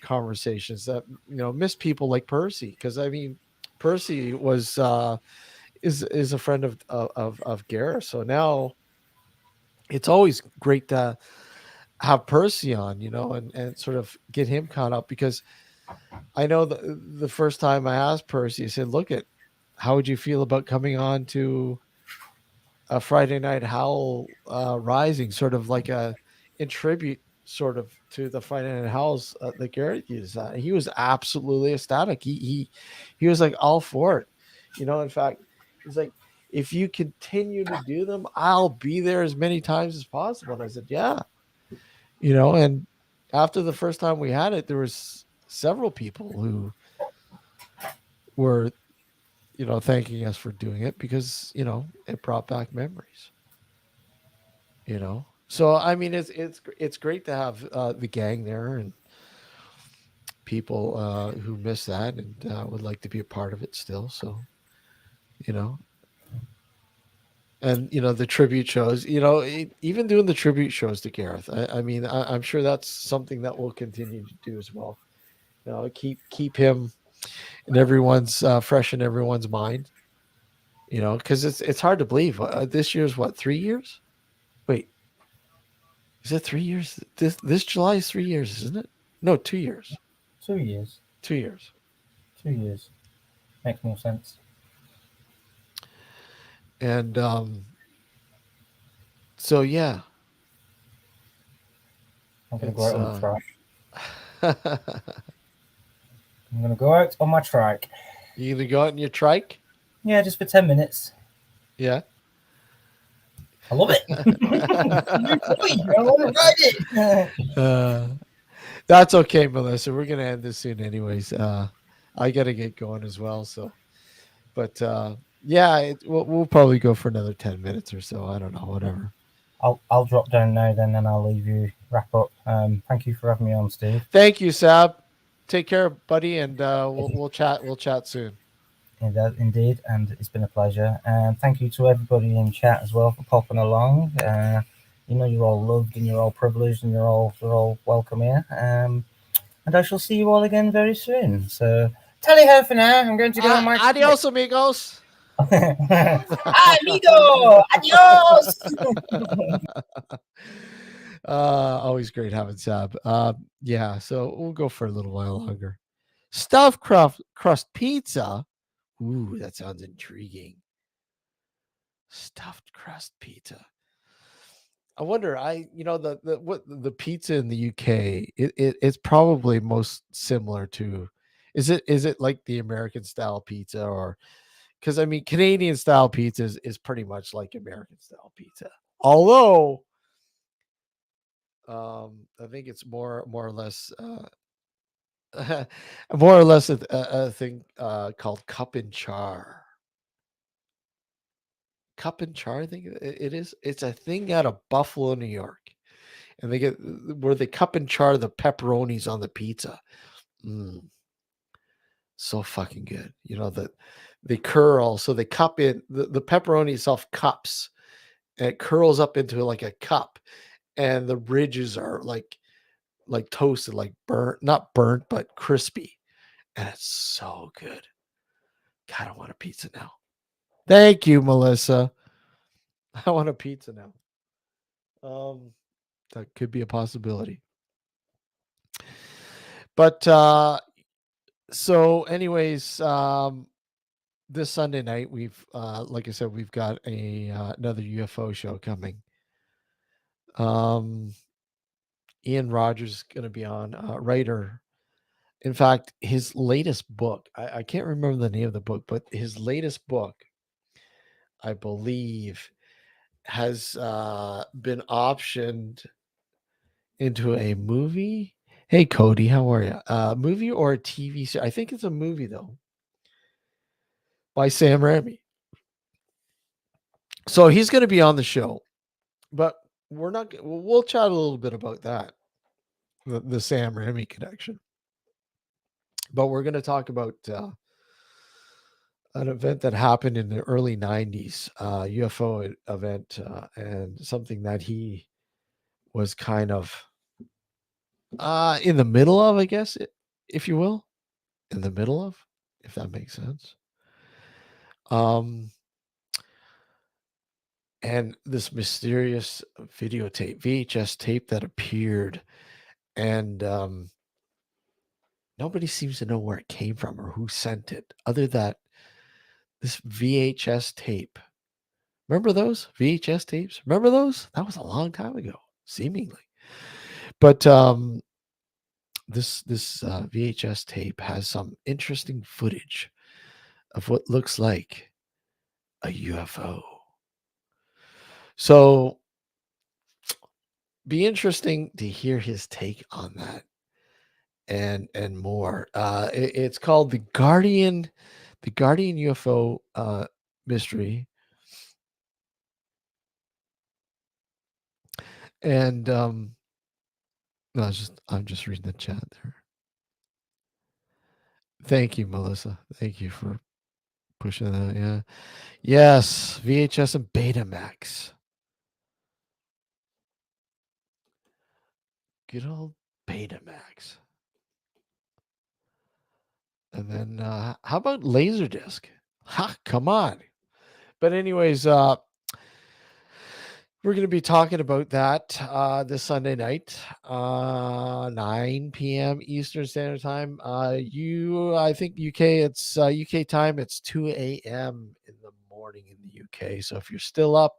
[SPEAKER 1] conversations, that miss people like Percy, because I mean Percy was is a friend of Gareth, so now it's always great to have Percy on, and sort of get him caught up, because I know the first time I asked Percy, I said, look at how would you feel about coming on to a Friday Night Howl Rising, sort of like a in tribute, sort of to the Friday Night Howls that Garrett used. He was absolutely ecstatic. He was like all for it. In fact, he's like, if you continue to do them, I'll be there as many times as possible. And I said, yeah, and after the first time we had it, there was several people who were thanking us for doing it, because it brought back memories. So I mean it's great to have the gang there, and people who miss that, and would like to be a part of it still, so you know and the tribute shows, even doing the tribute shows to Gareth. I mean, I'm sure that's something that we'll continue to do as well. Keep him in everyone's fresh in everyone's mind, because it's hard to believe this year's what, 3 years. Wait, is it 3 years? This July is 3 years, isn't it? No, 2 years.
[SPEAKER 2] 2 years.
[SPEAKER 1] 2 years.
[SPEAKER 2] 2 years makes more sense.
[SPEAKER 1] And so yeah,
[SPEAKER 2] I'm gonna go
[SPEAKER 1] it's
[SPEAKER 2] out on the trike. I'm gonna go out on my trike.
[SPEAKER 1] You gonna go out in your trike?
[SPEAKER 2] Yeah, just for 10 minutes.
[SPEAKER 1] Yeah.
[SPEAKER 2] I love it. I want to ride it.
[SPEAKER 1] That's okay, Melissa. We're gonna end this soon, anyways. I gotta get going as well. So, but yeah, we'll probably go for another 10 minutes or so. I don't know, whatever.
[SPEAKER 2] I'll drop down now then, and I'll leave you wrap up. Thank you for having me on, Steve.
[SPEAKER 1] Thank you, Sab. Take care, buddy, and we'll chat. We'll chat soon.
[SPEAKER 2] Indeed, and it's been a pleasure. And thank you to everybody in chat as well for popping along. You're all loved and you're all privileged and you're all welcome here. And I shall see you all again very soon. So tally ho for now. I'm going to go on my
[SPEAKER 1] adios, amigos.
[SPEAKER 2] Amigo, adios.
[SPEAKER 1] Always great having Sab. Yeah, so we'll go for a little while longer. Stuffed crust pizza. Ooh, that sounds intriguing. Stuffed crust pizza. I wonder. The pizza in the UK. It's probably most similar to. Is it like the American style pizza, or because I mean Canadian style pizza is pretty much like American style pizza. Although, I think it's more or less more or less a thing called cup and char. Cup and Char, I think it is. It's a thing out of Buffalo, New York, and they get where they cup and char the pepperonis on the pizza. Mm, so fucking good. You know that they curl, so they cup in the pepperoni itself cups, and it curls up into like a cup, and the ridges are like toasted, like burnt, not burnt, but crispy, and it's so good. God, I want a pizza now. Thank you, Melissa. I want a pizza now. Um, that could be a possibility. But so, anyways, this Sunday night we've, like I said, we've got a another UFO show coming. Um, Ian Rogers is going to be on, writer. In fact, his latest book, I can't remember the name of the book, but his latest book, I believe, has been optioned into a movie. Hey, Cody, how are you? Movie or a TV series? I think it's a movie though, by Sam Raimi. So he's going to be on the show, but we're not. We'll chat a little bit about that, the Sam Raimi connection. But we're going to talk about an event that happened in the early '90s, UFO event, and something that he was kind of in the middle of, I guess, if you will, in the middle of, if that makes sense. Um, and this mysterious videotape, VHS tape that appeared, and nobody seems to know where it came from or who sent it, other that this VHS tape. Remember those VHS tapes? Remember those? That was a long time ago, seemingly. But this VHS tape has some interesting footage of what looks like a UFO. So, be interesting to hear his take on that and more. It's called the Guardian UFO mystery, and no, I'm just reading the chat there. Thank you, Melissa. Thank you for pushing that. Yeah, yes, VHS and Betamax. Good old Betamax. And then how about Laserdisc? Ha, come on. But anyways, we're going to be talking about that this Sunday night, 9 p.m. Eastern Standard Time. I think UK, it's UK time. It's 2 a.m. in the morning in the UK. So if you're still up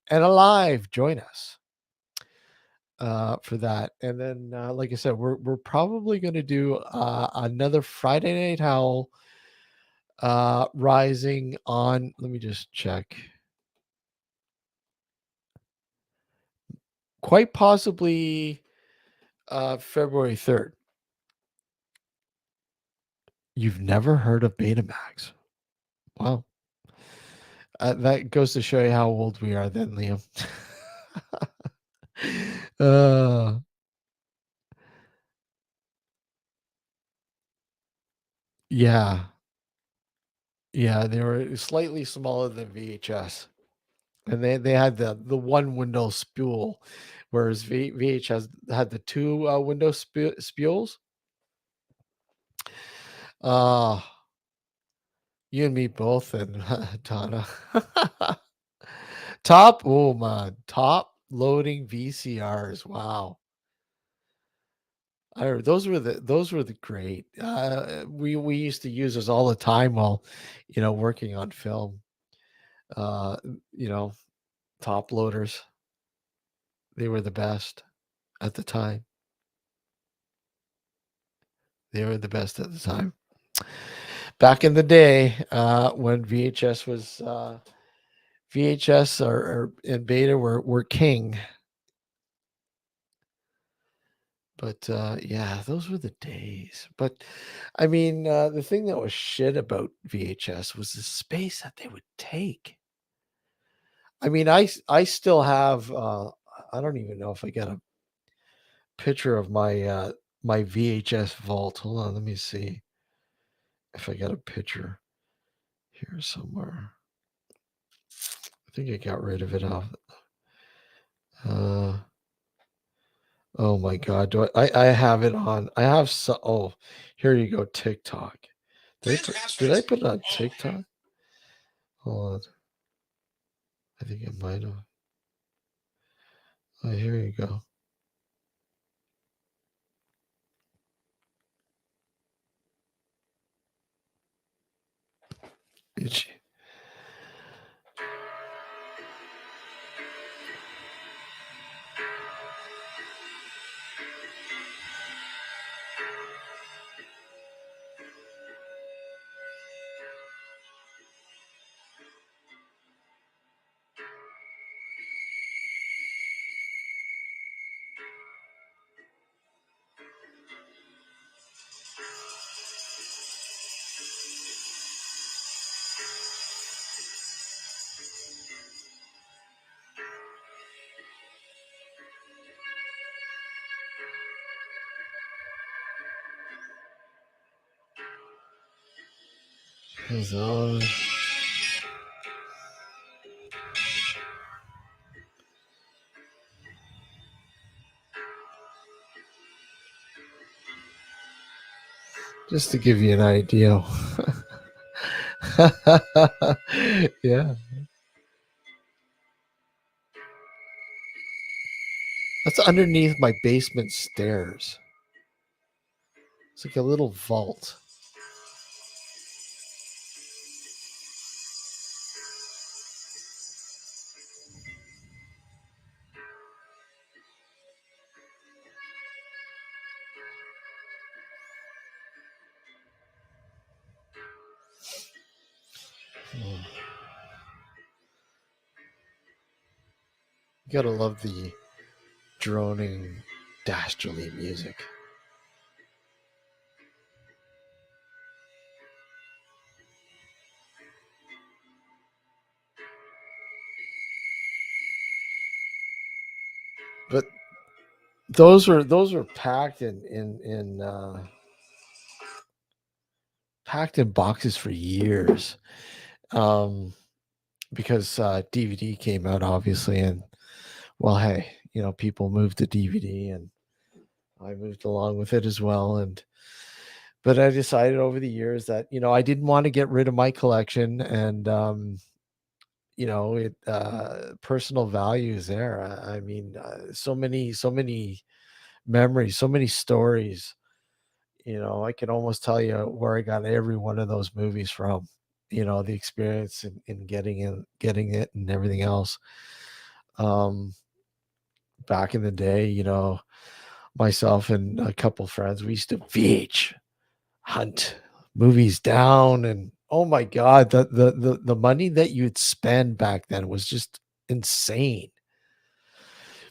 [SPEAKER 1] and alive, join us for that. And then, like I said, we're probably going to do another Friday Night Howl rising on. Let me just check. Quite possibly February 3rd. You've never heard of Betamax? Wow. That goes to show you how old we are then, Liam. uh, yeah. Yeah, they were slightly smaller than VHS. And they had the one window spool, whereas VHS had the two window spools. Uh, you and me both, and Donna. Oh man, top loading VCRs. Wow. Those were the great. We used to use those all the time while, working on film. Uh, you know, top loaders. They were the best at the time. They were the best at the time. Back in the day, when VHS or and Beta were king. But yeah, those were the days. But I mean, the thing that was shit about VHS was the space that they would take. I mean, I still have. I don't even know if I got a picture of my VHS vault. Hold on, let me see if I got a picture here somewhere. I think I got rid of it off. Uh, oh my God, I have it on? I have so. Oh, here you go, TikTok. Did I put it on TikTok? Hold on, I think I might have. Oh, here you go. Itchy. So, just to give you an idea. Yeah, that's underneath my basement stairs. It's like a little vault. You gotta love the droning, dastardly music. But those were packed in boxes for years. Um, because DVD came out, obviously, and well, hey, people moved to DVD, and I moved along with it as well. And but I decided over the years that I didn't want to get rid of my collection, and it personal value is there. I mean, so many memories, so many stories. I can almost tell you where I got every one of those movies from. The experience in getting it and everything else. Um, Back in the day, myself and a couple friends, we used to VH hunt movies down, and oh my God, the money that you'd spend back then was just insane.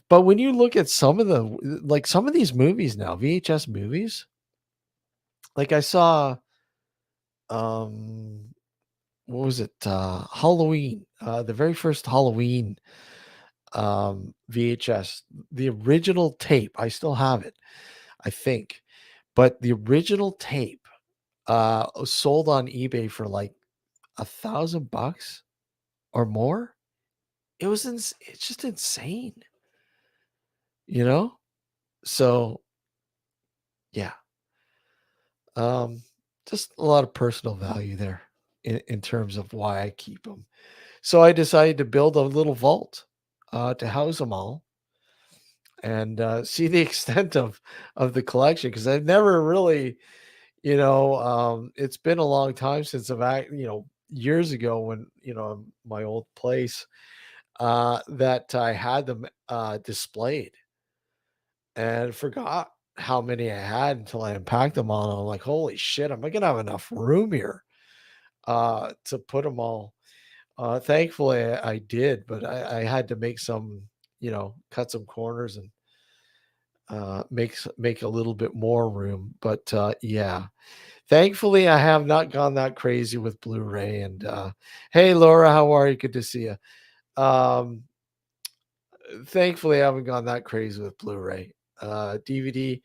[SPEAKER 1] But when you look at some of these movies now, VHS movies, like I saw, um what was it? Halloween, the very first Halloween VHS, the original tape. I still have it, I think. But the original tape sold on eBay for like $1,000 or more. It's just insane, you know? So yeah. Um just a lot of personal value there in terms of why I keep them. So I decided to build a little vault to house them all and see the extent of the collection, because I've never really, it's been a long time since years ago when my old place that I had them displayed, and forgot how many I had until I unpacked them all. And I'm like, holy shit, am I gonna have enough room here to put them all? Thankfully, I did, but I had to make some, cut some corners and make a little bit more room. But yeah, thankfully, I have not gone that crazy with Blu-ray. And hey, Laura, how are you? Good to see you. Um, Thankfully, I haven't gone that crazy with Blu-ray. DVD.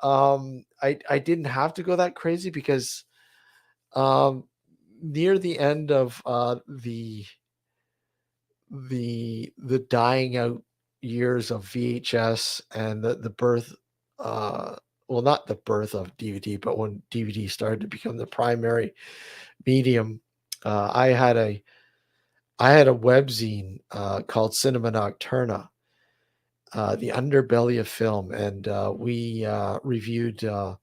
[SPEAKER 1] I didn't have to go that crazy because um, near the end of the dying out years of VHS and the birth, uh, well, not the birth of DVD, but when DVD started to become the primary medium, uh, I had a I had a webzine called Cinema Nocturna, the underbelly of film, and we reviewed. At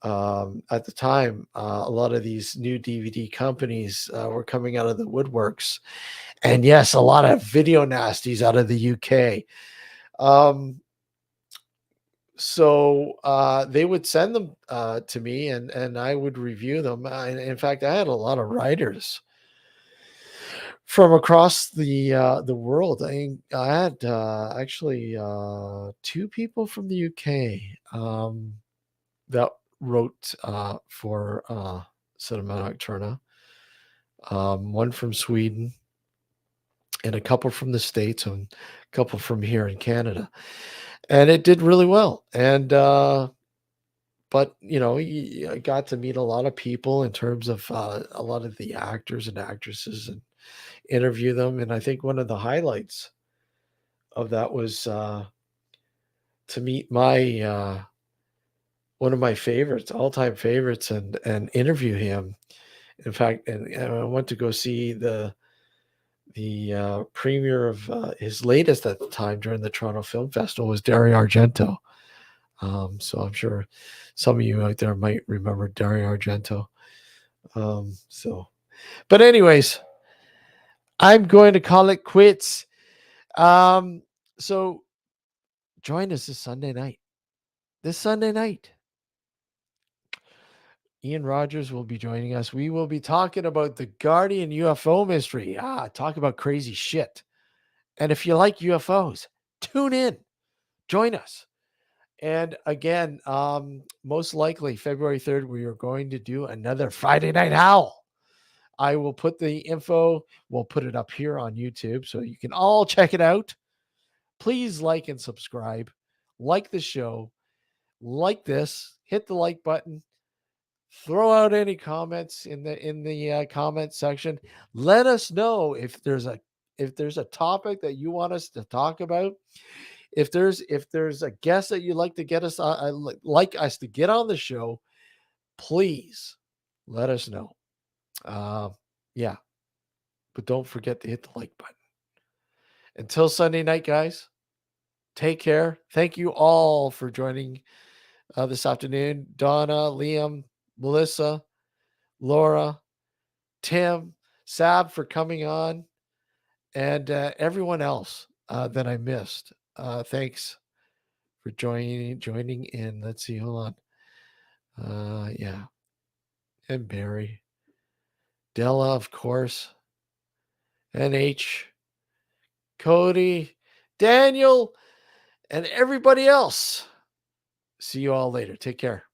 [SPEAKER 1] the time, a lot of these new DVD companies were coming out of the woodworks, and yes, a lot of video nasties out of the UK. Um, so they would send them to me, and I would review them. In fact, I had a lot of writers from across the world. I had actually two people from the UK that wrote for Cinema Nocturna, one from Sweden, and a couple from the States, and a couple from here in Canada. And it did really well. And but I got to meet a lot of people in terms of a lot of the actors and actresses and interview them. And I think one of the highlights of that was to meet my one of my favorites, all-time favorites, and interview him. In fact, and I went to go see the premiere of his latest at the time during the Toronto Film Festival was Dario Argento. So I'm sure some of you out there might remember Dario Argento. So, but anyways, I'm going to call it quits. Um, so join us this Sunday night. This Sunday night, Ian Rogers will be joining us. We will be talking about the Guardian UFO mystery. Talk about crazy shit. And if you like UFOs, tune in, join us. And again, most likely February 3rd, we are going to do another Friday Night Howl. I will put the info, we'll put it up here on YouTube so you can all check it out. Please like and subscribe. Like the show. Like this. Hit the like button. Throw out any comments in the comment section. Let us know if there's a topic that you want us to talk about. If there's a guest that you'd like to get us like us to get on the show, please let us know. Yeah, but don't forget to hit the like button. Until Sunday night, guys, take care. Thank you all for joining this afternoon. Donna, Liam, Melissa, Laura, Tim, Sab for coming on, and everyone else that I missed. Thanks for joining in. Let's see, hold on. Yeah, and Barry, Della, of course, NH, Cody, Daniel, and everybody else. See you all later. Take care.